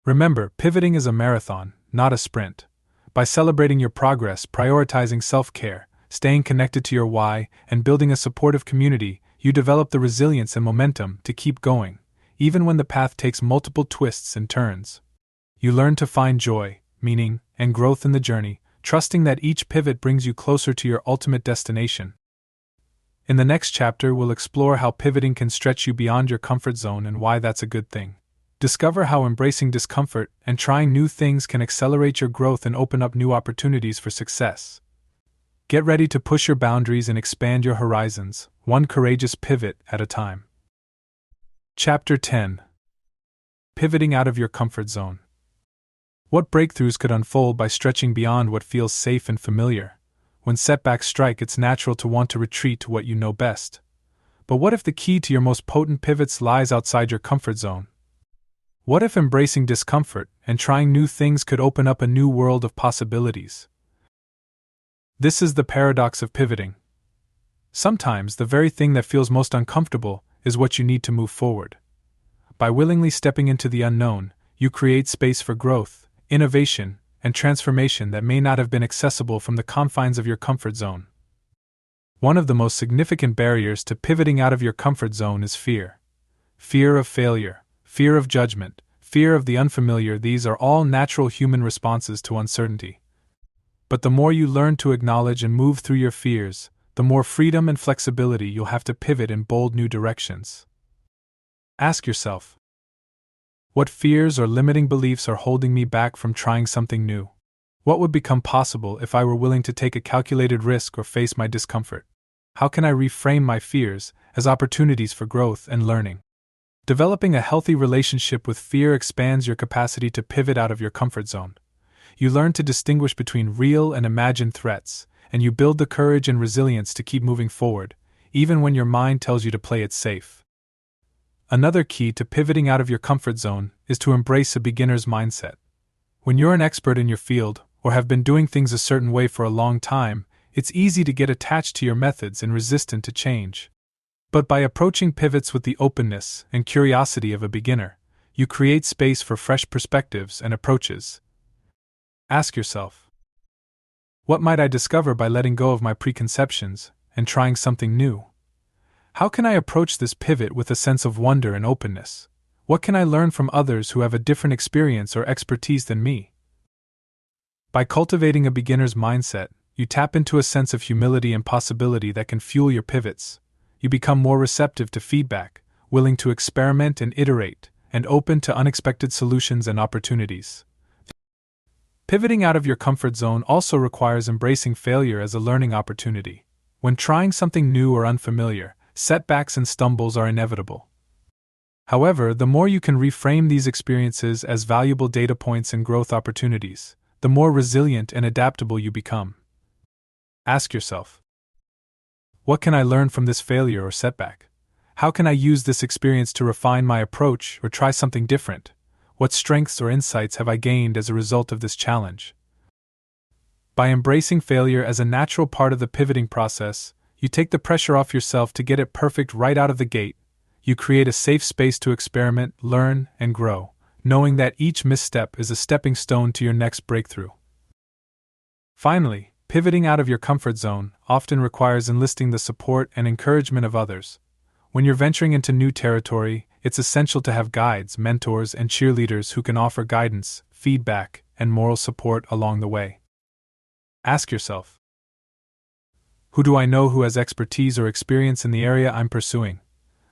Remember, pivoting is a marathon, not a sprint. By celebrating your progress, prioritizing self-care, staying connected to your why, and building a supportive community, you develop the resilience and momentum to keep going, even when the path takes multiple twists and turns. You learn to find joy, meaning, and growth in the journey, trusting that each pivot brings you closer to your ultimate destination. In the next chapter, we'll explore how pivoting can stretch you beyond your comfort zone and why that's a good thing. Discover how embracing discomfort and trying new things can accelerate your growth and open up new opportunities for success. Get ready to push your boundaries and expand your horizons, one courageous pivot at a time. Chapter 10. Pivoting out of your comfort zone. What breakthroughs could unfold by stretching beyond what feels safe and familiar? When setbacks strike, it's natural to want to retreat to what you know best. But what if the key to your most potent pivots lies outside your comfort zone? What if embracing discomfort and trying new things could open up a new world of possibilities? This is the paradox of pivoting. Sometimes the very thing that feels most uncomfortable is what you need to move forward. By willingly stepping into the unknown, you create space for growth, innovation, and transformation that may not have been accessible from the confines of your comfort zone. One of the most significant barriers to pivoting out of your comfort zone is fear. Fear of failure, fear of judgment, fear of the unfamiliar. These are all natural human responses to uncertainty. But the more you learn to acknowledge and move through your fears, the more freedom and flexibility you'll have to pivot in bold new directions. Ask yourself, what fears or limiting beliefs are holding me back from trying something new? What would become possible if I were willing to take a calculated risk or face my discomfort? How can I reframe my fears as opportunities for growth and learning? Developing a healthy relationship with fear expands your capacity to pivot out of your comfort zone. You learn to distinguish between real and imagined threats, and you build the courage and resilience to keep moving forward, even when your mind tells you to play it safe. Another key to pivoting out of your comfort zone is to embrace a beginner's mindset. When you're an expert in your field, or have been doing things a certain way for a long time, it's easy to get attached to your methods and resistant to change. But by approaching pivots with the openness and curiosity of a beginner, you create space for fresh perspectives and approaches. Ask yourself, what might I discover by letting go of my preconceptions and trying something new? How can I approach this pivot with a sense of wonder and openness? What can I learn from others who have a different experience or expertise than me? By cultivating a beginner's mindset, you tap into a sense of humility and possibility that can fuel your pivots. You become more receptive to feedback, willing to experiment and iterate, and open to unexpected solutions and opportunities. Pivoting out of your comfort zone also requires embracing failure as a learning opportunity. When trying something new or unfamiliar, setbacks and stumbles are inevitable. However, the more you can reframe these experiences as valuable data points and growth opportunities, the more resilient and adaptable you become. Ask yourself, what can I learn from this failure or setback? How can I use this experience to refine my approach or try something different? What strengths or insights have I gained as a result of this challenge? By embracing failure as a natural part of the pivoting process, you take the pressure off yourself to get it perfect right out of the gate. You create a safe space to experiment, learn, and grow, knowing that each misstep is a stepping stone to your next breakthrough. Finally, pivoting out of your comfort zone often requires enlisting the support and encouragement of others. When you're venturing into new territory, it's essential to have guides, mentors, and cheerleaders who can offer guidance, feedback, and moral support along the way. Ask yourself, who do I know who has expertise or experience in the area I'm pursuing?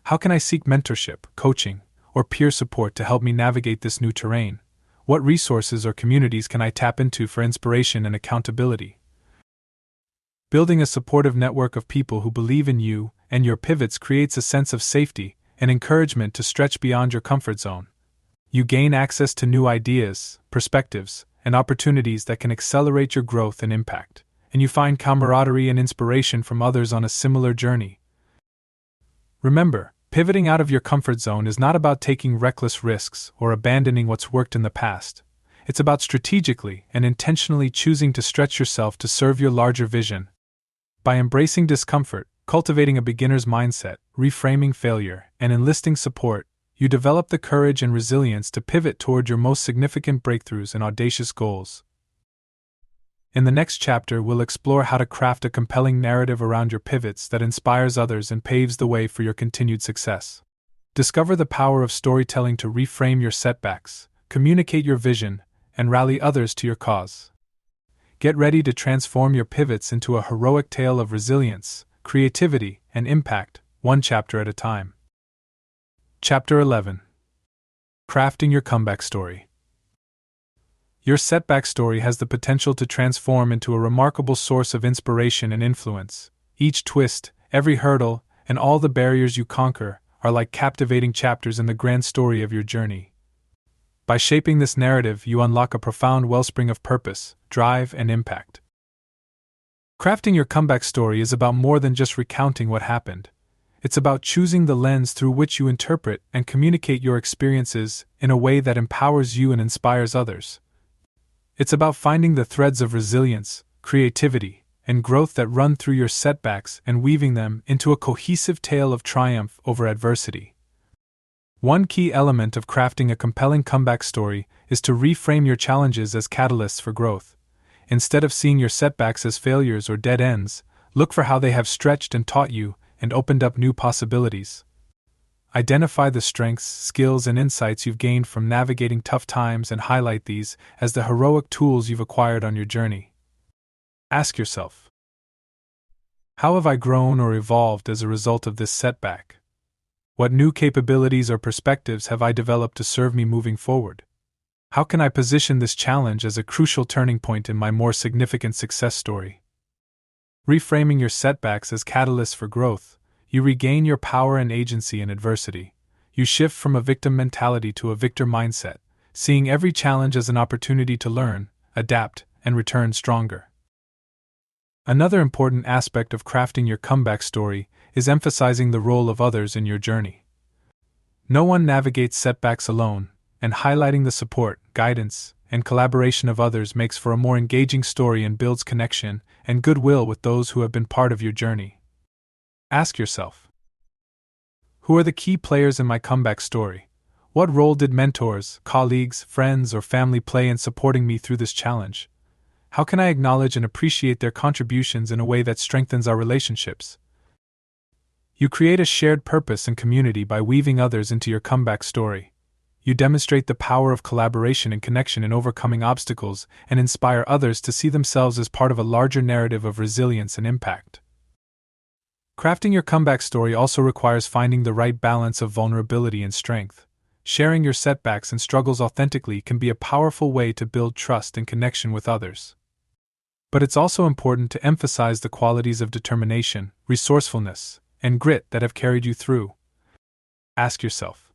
How can I seek mentorship, coaching, or peer support to help me navigate this new terrain? What resources or communities can I tap into for inspiration and accountability? Building a supportive network of people who believe in you and your pivots creates a sense of safety and encouragement to stretch beyond your comfort zone. You gain access to new ideas, perspectives, and opportunities that can accelerate your growth and impact, and you find camaraderie and inspiration from others on a similar journey. Remember, pivoting out of your comfort zone is not about taking reckless risks or abandoning what's worked in the past. It's about strategically and intentionally choosing to stretch yourself to serve your larger vision. By embracing discomfort, cultivating a beginner's mindset, reframing failure, and enlisting support, you develop the courage and resilience to pivot toward your most significant breakthroughs and audacious goals. In the next chapter, we'll explore how to craft a compelling narrative around your pivots that inspires others and paves the way for your continued success. Discover the power of storytelling to reframe your setbacks, communicate your vision, and rally others to your cause. Get ready to transform your pivots into a heroic tale of resilience, creativity, and impact, one chapter at a time. Chapter 11. Crafting your comeback story. Your setback story has the potential to transform into a remarkable source of inspiration and influence. Each twist, every hurdle, and all the barriers you conquer are like captivating chapters in the grand story of your journey. By shaping this narrative, you unlock a profound wellspring of purpose, drive, and impact. Crafting your comeback story is about more than just recounting what happened. It's about choosing the lens through which you interpret and communicate your experiences in a way that empowers you and inspires others. It's about finding the threads of resilience, creativity, and growth that run through your setbacks and weaving them into a cohesive tale of triumph over adversity. One key element of crafting a compelling comeback story is to reframe your challenges as catalysts for growth. Instead of seeing your setbacks as failures or dead ends, look for how they have stretched and taught you and opened up new possibilities. Identify the strengths, skills, and insights you've gained from navigating tough times and highlight these as the heroic tools you've acquired on your journey. Ask yourself, how have I grown or evolved as a result of this setback? What new capabilities or perspectives have I developed to serve me moving forward? How can I position this challenge as a crucial turning point in my more significant success story? Reframing your setbacks as catalysts for growth, you regain your power and agency in adversity. You shift from a victim mentality to a victor mindset, seeing every challenge as an opportunity to learn, adapt, and return stronger. Another important aspect of crafting your comeback story is emphasizing the role of others in your journey. No one navigates setbacks alone, and highlighting the support, guidance, and collaboration of others makes for a more engaging story and builds connection and goodwill with those who have been part of your journey. Ask yourself, who are the key players in my comeback story? What role did mentors, colleagues, friends, or family play in supporting me through this challenge? How can I acknowledge and appreciate their contributions in a way that strengthens our relationships? You create a shared purpose and community by weaving others into your comeback story. You demonstrate the power of collaboration and connection in overcoming obstacles and inspire others to see themselves as part of a larger narrative of resilience and impact. Crafting your comeback story also requires finding the right balance of vulnerability and strength. Sharing your setbacks and struggles authentically can be a powerful way to build trust and connection with others. But it's also important to emphasize the qualities of determination, resourcefulness, and grit that have carried you through. Ask yourself,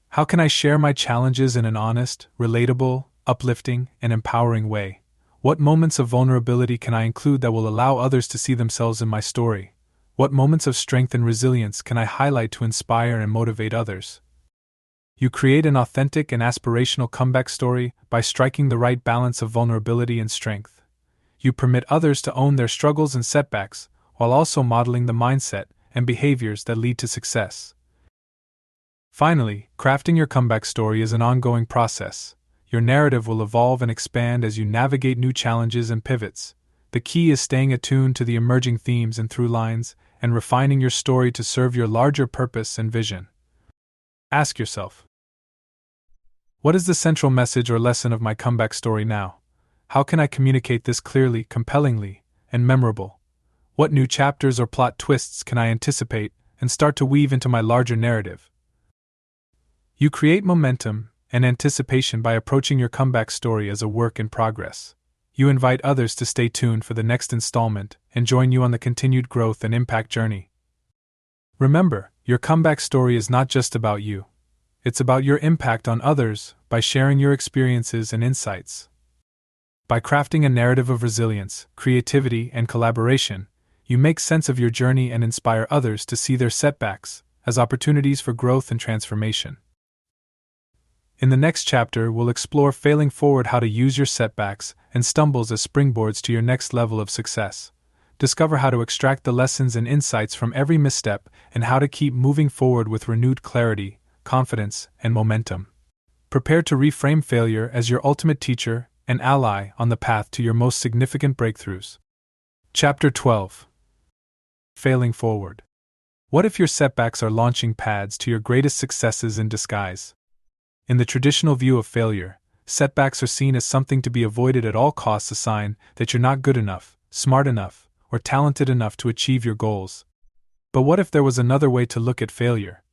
how can I share my challenges in an honest, relatable, uplifting, and empowering way? What moments of vulnerability can I include that will allow others to see themselves in my story? What moments of strength and resilience can I highlight to inspire and motivate others? You create an authentic and aspirational comeback story by striking the right balance of vulnerability and strength. You permit others to own their struggles and setbacks, while also modeling the mindset and behaviors that lead to success. Finally, crafting your comeback story is an ongoing process. Your narrative will evolve and expand as you navigate new challenges and pivots. The key is staying attuned to the emerging themes and through lines, and refining your story to serve your larger purpose and vision. Ask yourself, what is the central message or lesson of my comeback story now? How can I communicate this clearly, compellingly, and memorable? What new chapters or plot twists can I anticipate and start to weave into my larger narrative? You create momentum and anticipation by approaching your comeback story as a work in progress. You invite others to stay tuned for the next installment and join you on the continued growth and impact journey. Remember, your comeback story is not just about you. It's about your impact on others by sharing your experiences and insights. By crafting a narrative of resilience, creativity, and collaboration, you make sense of your journey and inspire others to see their setbacks as opportunities for growth and transformation. In the next chapter, we'll explore failing forward, how to use your setbacks and stumbles as springboards to your next level of success. Discover how to extract the lessons and insights from every misstep and how to keep moving forward with renewed clarity, confidence, and momentum. Prepare to reframe failure as your ultimate teacher and ally on the path to your most significant breakthroughs. Chapter 12. Failing Forward. What if your setbacks are launching pads to your greatest successes in disguise? In the traditional view of failure, setbacks are seen as something to be avoided at all costs, a sign that you're not good enough, smart enough, or talented enough to achieve your goals. But what if there was another way to look at failure?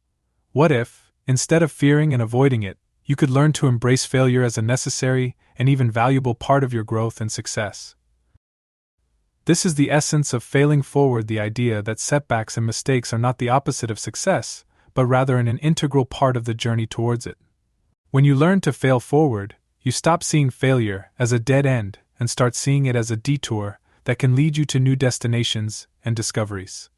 What if, instead of fearing and avoiding it, you could learn to embrace failure as a necessary and even valuable part of your growth and success? This is the essence of failing forward, the idea that setbacks and mistakes are not the opposite of success, but rather an integral part of the journey towards it. When you learn to fail forward, you stop seeing failure as a dead end and start seeing it as a detour that can lead you to new destinations and discoveries.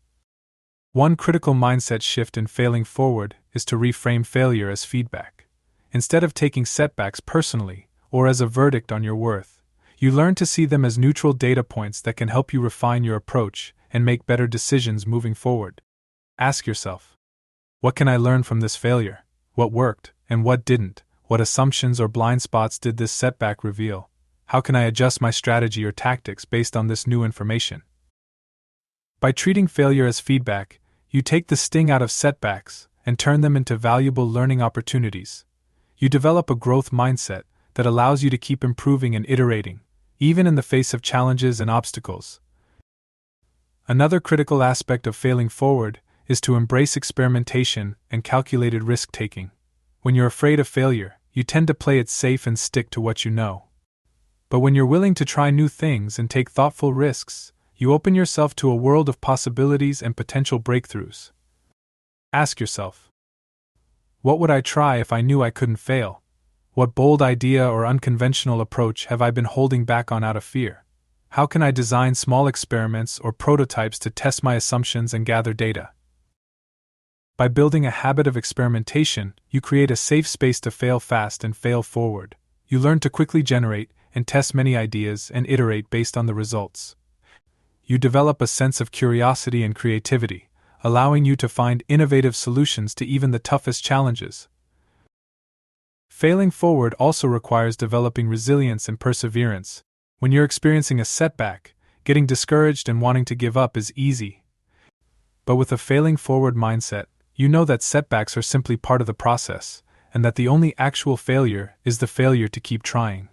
One critical mindset shift in failing forward is to reframe failure as feedback. Instead of taking setbacks personally or as a verdict on your worth, you learn to see them as neutral data points that can help you refine your approach and make better decisions moving forward. Ask yourself, what can I learn from this failure? What worked and what didn't? What assumptions or blind spots did this setback reveal? How can I adjust my strategy or tactics based on this new information? By treating failure as feedback, you take the sting out of setbacks and turn them into valuable learning opportunities. You develop a growth mindset that allows you to keep improving and iterating, even in the face of challenges and obstacles. Another critical aspect of failing forward is to embrace experimentation and calculated risk-taking. When you're afraid of failure, you tend to play it safe and stick to what you know. But when you're willing to try new things and take thoughtful risks, you open yourself to a world of possibilities and potential breakthroughs. Ask yourself, what would I try if I knew I couldn't fail? What bold idea or unconventional approach have I been holding back on out of fear? How can I design small experiments or prototypes to test my assumptions and gather data? By building a habit of experimentation, you create a safe space to fail fast and fail forward. You learn to quickly generate and test many ideas and iterate based on the results. You develop a sense of curiosity and creativity, allowing you to find innovative solutions to even the toughest challenges. Failing forward also requires developing resilience and perseverance. When you're experiencing a setback, getting discouraged and wanting to give up is easy. But with a failing forward mindset, you know that setbacks are simply part of the process, and that the only actual failure is the failure to keep trying.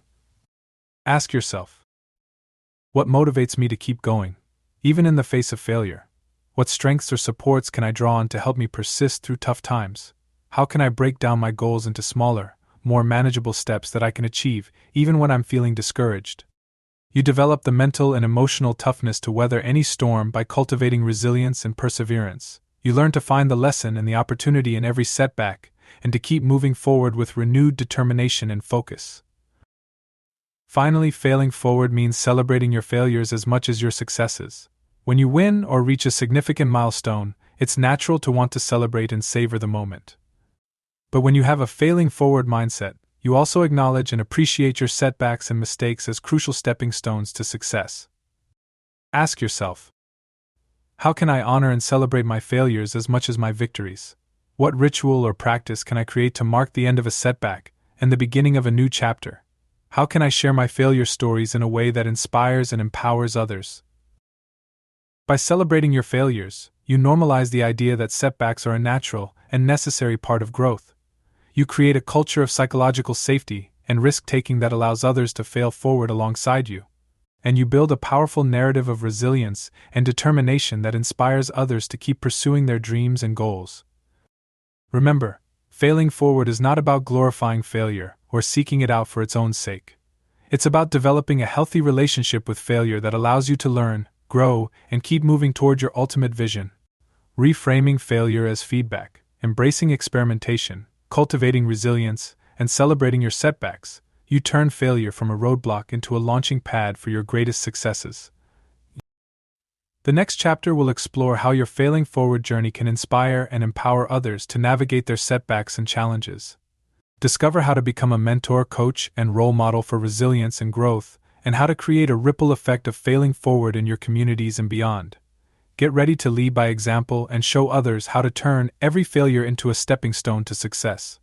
Ask yourself, what motivates me to keep going, even in the face of failure? What strengths or supports can I draw on to help me persist through tough times? How can I break down my goals into smaller, more manageable steps that I can achieve, even when I'm feeling discouraged? You develop the mental and emotional toughness to weather any storm by cultivating resilience and perseverance. You learn to find the lesson and the opportunity in every setback, and to keep moving forward with renewed determination and focus. Finally, failing forward means celebrating your failures as much as your successes. When you win or reach a significant milestone, it's natural to want to celebrate and savor the moment. But when you have a failing forward mindset, you also acknowledge and appreciate your setbacks and mistakes as crucial stepping stones to success. Ask yourself, how can I honor and celebrate my failures as much as my victories? What ritual or practice can I create to mark the end of a setback and the beginning of a new chapter? How can I share my failure stories in a way that inspires and empowers others? By celebrating your failures, you normalize the idea that setbacks are a natural and necessary part of growth. You create a culture of psychological safety and risk-taking that allows others to fail forward alongside you. And you build a powerful narrative of resilience and determination that inspires others to keep pursuing their dreams and goals. Remember, failing forward is not about glorifying failure or seeking it out for its own sake. It's about developing a healthy relationship with failure that allows you to learn, grow, and keep moving toward your ultimate vision. Reframing failure as feedback, embracing experimentation, cultivating resilience, and celebrating your setbacks, you turn failure from a roadblock into a launching pad for your greatest successes. The next chapter will explore how your failing forward journey can inspire and empower others to navigate their setbacks and challenges. Discover how to become a mentor, coach, and role model for resilience and growth, and how to create a ripple effect of failing forward in your communities and beyond. Get ready to lead by example and show others how to turn every failure into a stepping stone to success.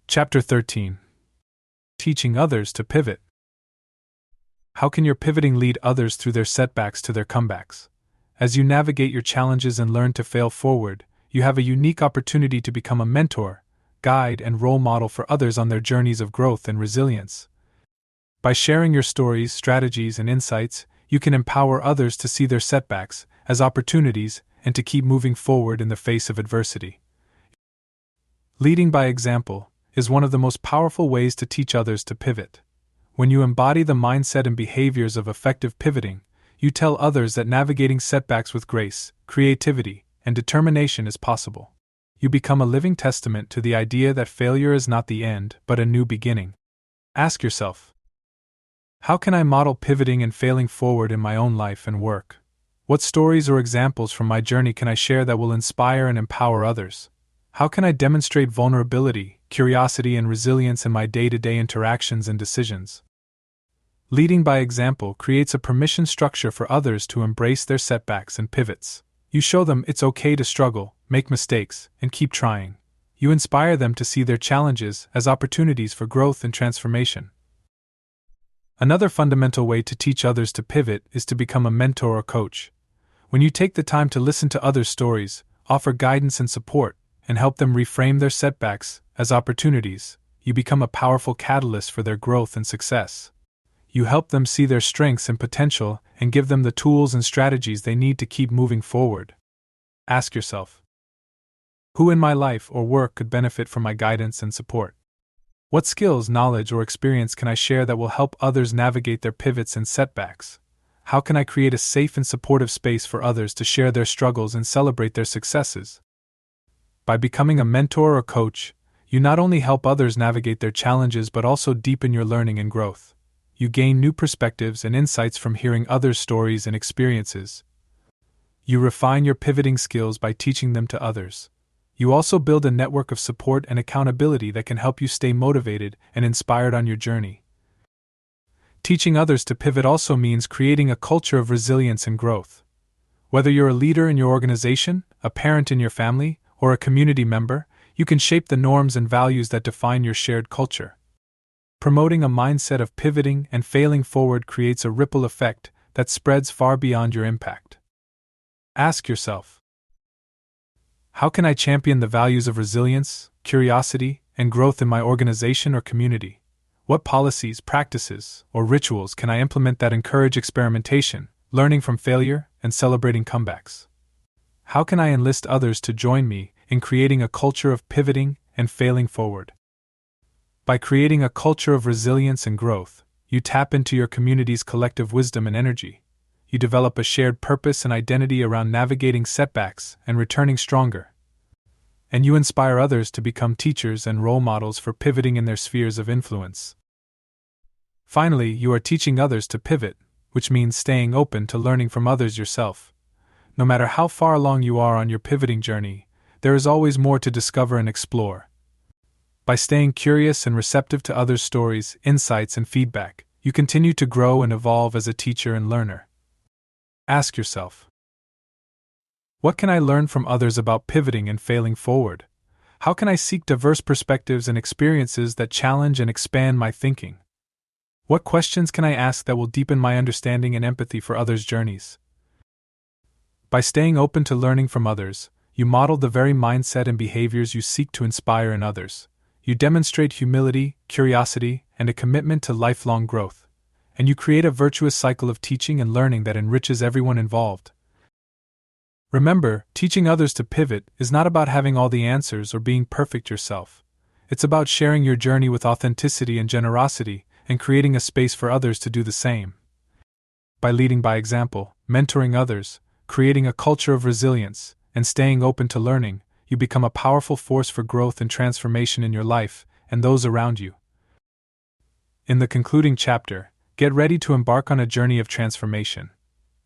Chapter 13. Teaching others to pivot. How can your pivoting lead others through their setbacks to their comebacks? As you navigate your challenges and learn to fail forward, you have a unique opportunity to become a mentor, guide, and role model for others on their journeys of growth and resilience. By sharing your stories, strategies, and insights, you can empower others to see their setbacks as opportunities and to keep moving forward in the face of adversity. Leading by example is one of the most powerful ways to teach others to pivot. When you embody the mindset and behaviors of effective pivoting, you tell others that navigating setbacks with grace, creativity, and determination is possible. You become a living testament to the idea that failure is not the end, but a new beginning. Ask yourself, how can I model pivoting and failing forward in my own life and work? What stories or examples from my journey can I share that will inspire and empower others? How can I demonstrate vulnerability, curiosity, and resilience in my day-to-day interactions and decisions? Leading by example creates a permission structure for others to embrace their setbacks and pivots. You show them it's okay to struggle, make mistakes, and keep trying. You inspire them to see their challenges as opportunities for growth and transformation. Another fundamental way to teach others to pivot is to become a mentor or coach. When you take the time to listen to others' stories, offer guidance and support, and help them reframe their setbacks as opportunities, you become a powerful catalyst for their growth and success. You help them see their strengths and potential and give them the tools and strategies they need to keep moving forward. Ask yourself, who in my life or work could benefit from my guidance and support? What skills, knowledge, or experience can I share that will help others navigate their pivots and setbacks? How can I create a safe and supportive space for others to share their struggles and celebrate their successes? By becoming a mentor or coach, you not only help others navigate their challenges but also deepen your learning and growth. You gain new perspectives and insights from hearing others' stories and experiences. You refine your pivoting skills by teaching them to others. You also build a network of support and accountability that can help you stay motivated and inspired on your journey. Teaching others to pivot also means creating a culture of resilience and growth. Whether you're a leader in your organization, a parent in your family, or a community member, you can shape the norms and values that define your shared culture. Promoting a mindset of pivoting and failing forward creates a ripple effect that spreads far beyond your impact. Ask yourself, how can I champion the values of resilience, curiosity, and growth in my organization or community? What policies, practices, or rituals can I implement that encourage experimentation, learning from failure, and celebrating comebacks? How can I enlist others to join me in creating a culture of pivoting and failing forward? By creating a culture of resilience and growth, you tap into your community's collective wisdom and energy. You develop a shared purpose and identity around navigating setbacks and returning stronger. And you inspire others to become teachers and role models for pivoting in their spheres of influence. Finally, you are teaching others to pivot, which means staying open to learning from others yourself. No matter how far along you are on your pivoting journey, there is always more to discover and explore. By staying curious and receptive to others' stories, insights, and feedback, you continue to grow and evolve as a teacher and learner. Ask yourself, what can I learn from others about pivoting and failing forward? How can I seek diverse perspectives and experiences that challenge and expand my thinking? What questions can I ask that will deepen my understanding and empathy for others' journeys? By staying open to learning from others, you model the very mindset and behaviors you seek to inspire in others. You demonstrate humility, curiosity, and a commitment to lifelong growth. And you create a virtuous cycle of teaching and learning that enriches everyone involved. Remember, teaching others to pivot is not about having all the answers or being perfect yourself. It's about sharing your journey with authenticity and generosity, and creating a space for others to do the same. By leading by example, mentoring others, creating a culture of resilience, and staying open to learning, you become a powerful force for growth and transformation in your life and those around you. In the concluding chapter, get ready to embark on a journey of transformation.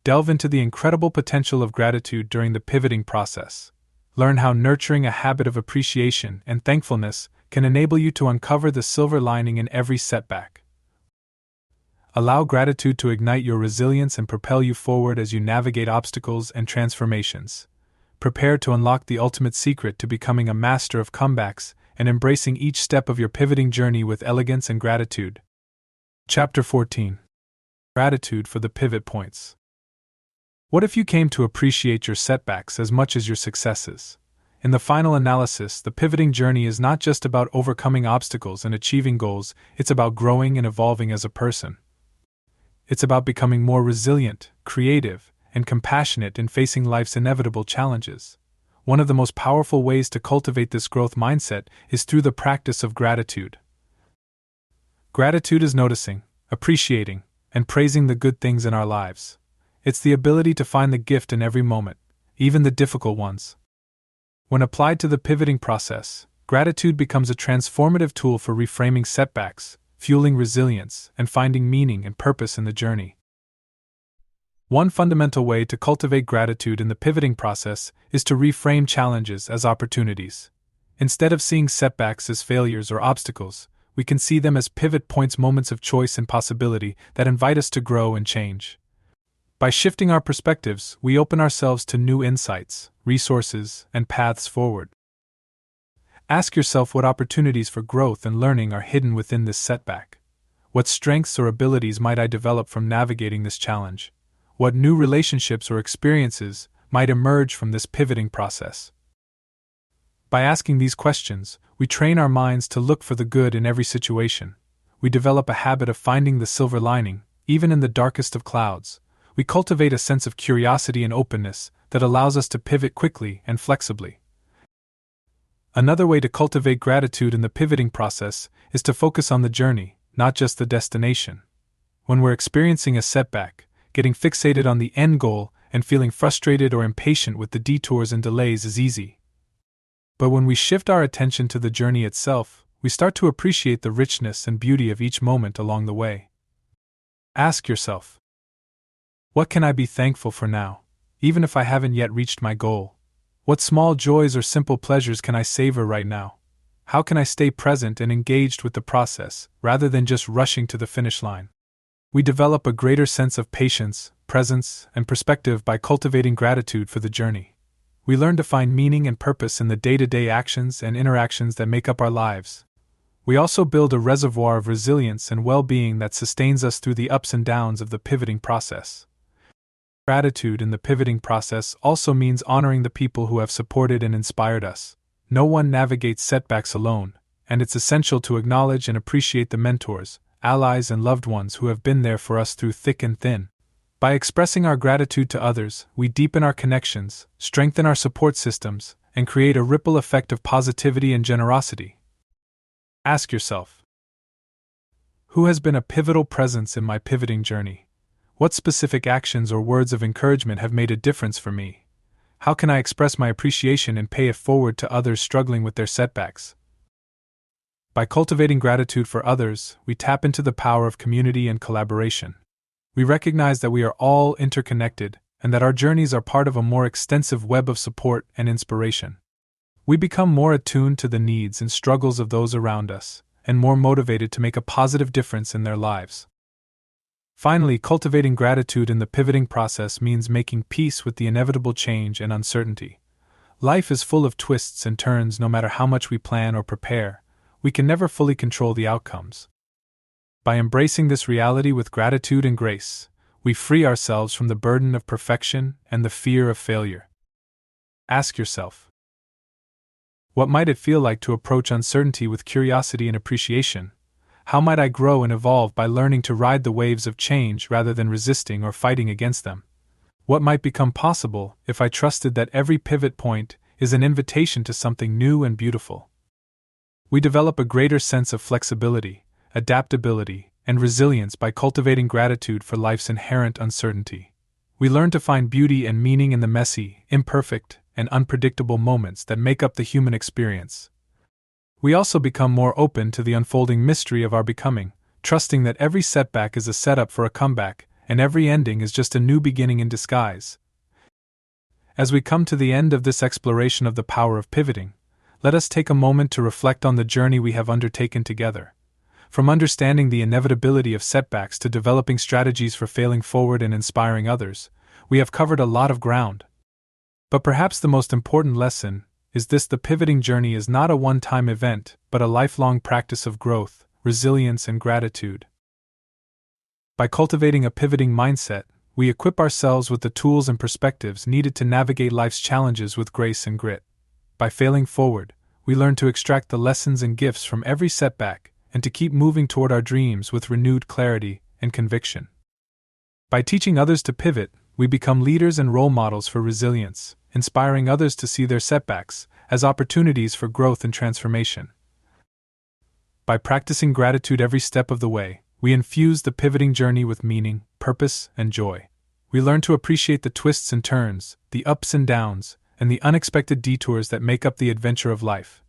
Delve into the incredible potential of gratitude during the pivoting process. Learn how nurturing a habit of appreciation and thankfulness can enable you to uncover the silver lining in every setback. Allow gratitude to ignite your resilience and propel you forward as you navigate obstacles and transformations. Prepare to unlock the ultimate secret to becoming a master of comebacks and embracing each step of your pivoting journey with elegance and gratitude. Chapter 14. Gratitude for the pivot points. What if you came to appreciate your setbacks as much as your successes? In the final analysis, the pivoting journey is not just about overcoming obstacles and achieving goals, it's about growing and evolving as a person. It's about becoming more resilient, creative, and compassionate in facing life's inevitable challenges. One of the most powerful ways to cultivate this growth mindset is through the practice of gratitude. Gratitude is noticing, appreciating, and praising the good things in our lives. It's the ability to find the gift in every moment, even the difficult ones. When applied to the pivoting process, gratitude becomes a transformative tool for reframing setbacks, fueling resilience, and finding meaning and purpose in the journey. One fundamental way to cultivate gratitude in the pivoting process is to reframe challenges as opportunities. Instead of seeing setbacks as failures or obstacles, we can see them as pivot points, moments of choice and possibility that invite us to grow and change. By shifting our perspectives, we open ourselves to new insights, resources, and paths forward. Ask yourself what opportunities for growth and learning are hidden within this setback. What strengths or abilities might I develop from navigating this challenge? What new relationships or experiences might emerge from this pivoting process? By asking these questions, we train our minds to look for the good in every situation. We develop a habit of finding the silver lining, even in the darkest of clouds. We cultivate a sense of curiosity and openness that allows us to pivot quickly and flexibly. Another way to cultivate gratitude in the pivoting process is to focus on the journey, not just the destination. When we're experiencing a setback, getting fixated on the end goal and feeling frustrated or impatient with the detours and delays is easy. But when we shift our attention to the journey itself, we start to appreciate the richness and beauty of each moment along the way. Ask yourself, what can I be thankful for now, even if I haven't yet reached my goal? What small joys or simple pleasures can I savor right now? How can I stay present and engaged with the process, rather than just rushing to the finish line? We develop a greater sense of patience, presence, and perspective by cultivating gratitude for the journey. We learn to find meaning and purpose in the day-to-day actions and interactions that make up our lives. We also build a reservoir of resilience and well-being that sustains us through the ups and downs of the pivoting process. Gratitude in the pivoting process also means honoring the people who have supported and inspired us. No one navigates setbacks alone, and it's essential to acknowledge and appreciate the mentors, allies, and loved ones who have been there for us through thick and thin. By expressing our gratitude to others, we deepen our connections, strengthen our support systems, and create a ripple effect of positivity and generosity. Ask yourself, who has been a pivotal presence in my pivoting journey? What specific actions or words of encouragement have made a difference for me? How can I express my appreciation and pay it forward to others struggling with their setbacks? By cultivating gratitude for others, we tap into the power of community and collaboration. We recognize that we are all interconnected and that our journeys are part of a more extensive web of support and inspiration. We become more attuned to the needs and struggles of those around us, and more motivated to make a positive difference in their lives. Finally, cultivating gratitude in the pivoting process means making peace with the inevitable change and uncertainty. Life is full of twists and turns. No matter how much we plan or prepare, we can never fully control the outcomes. By embracing this reality with gratitude and grace, we free ourselves from the burden of perfection and the fear of failure. Ask yourself, what might it feel like to approach uncertainty with curiosity and appreciation? How might I grow and evolve by learning to ride the waves of change rather than resisting or fighting against them? What might become possible if I trusted that every pivot point is an invitation to something new and beautiful? We develop a greater sense of flexibility, adaptability, and resilience by cultivating gratitude for life's inherent uncertainty. We learn to find beauty and meaning in the messy, imperfect, and unpredictable moments that make up the human experience. We also become more open to the unfolding mystery of our becoming, trusting that every setback is a setup for a comeback, and every ending is just a new beginning in disguise. As we come to the end of this exploration of the power of pivoting, let us take a moment to reflect on the journey we have undertaken together. From understanding the inevitability of setbacks to developing strategies for failing forward and inspiring others, we have covered a lot of ground. But perhaps the most important lesson is this: the pivoting journey is not a one-time event, but a lifelong practice of growth, resilience, and gratitude. By cultivating a pivoting mindset, we equip ourselves with the tools and perspectives needed to navigate life's challenges with grace and grit. By failing forward, we learn to extract the lessons and gifts from every setback, and to keep moving toward our dreams with renewed clarity and conviction. By teaching others to pivot, we become leaders and role models for resilience, inspiring others to see their setbacks as opportunities for growth and transformation. By practicing gratitude every step of the way, we infuse the pivoting journey with meaning, purpose, and joy. We learn to appreciate the twists and turns, the ups and downs, and the unexpected detours that make up the adventure of life.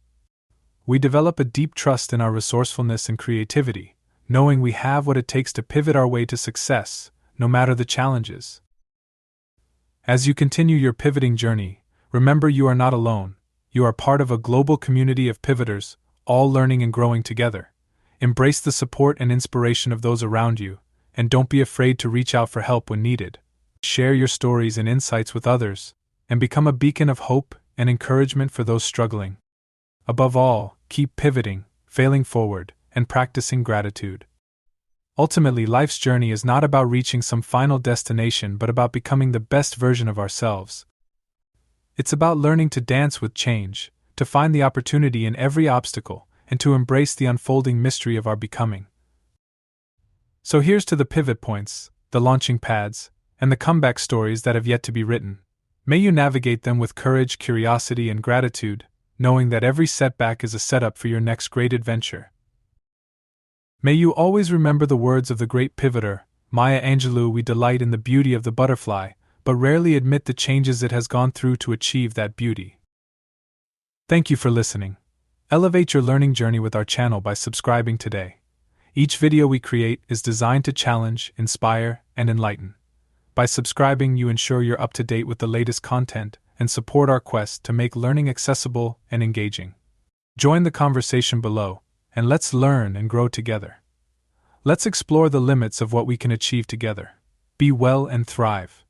We develop a deep trust in our resourcefulness and creativity, knowing we have what it takes to pivot our way to success, no matter the challenges. As you continue your pivoting journey, remember you are not alone. You are part of a global community of pivoters, all learning and growing together. Embrace the support and inspiration of those around you, and don't be afraid to reach out for help when needed. Share your stories and insights with others, and become a beacon of hope and encouragement for those struggling. Above all, keep pivoting, failing forward, and practicing gratitude. Ultimately, life's journey is not about reaching some final destination but about becoming the best version of ourselves. It's about learning to dance with change, to find the opportunity in every obstacle, and to embrace the unfolding mystery of our becoming. So here's to the pivot points, the launching pads, and the comeback stories that have yet to be written. May you navigate them with courage, curiosity, and gratitude, knowing that every setback is a setup for your next great adventure. May you always remember the words of the great pivoter, Maya Angelou: "We delight in the beauty of the butterfly, but rarely admit the changes it has gone through to achieve that beauty." Thank you for listening. Elevate your learning journey with our channel by subscribing today. Each video we create is designed to challenge, inspire, and enlighten. By subscribing, you ensure you're up to date with the latest content and support our quest to make learning accessible and engaging. Join the conversation below, and let's learn and grow together. Let's explore the limits of what we can achieve together. Be well and thrive.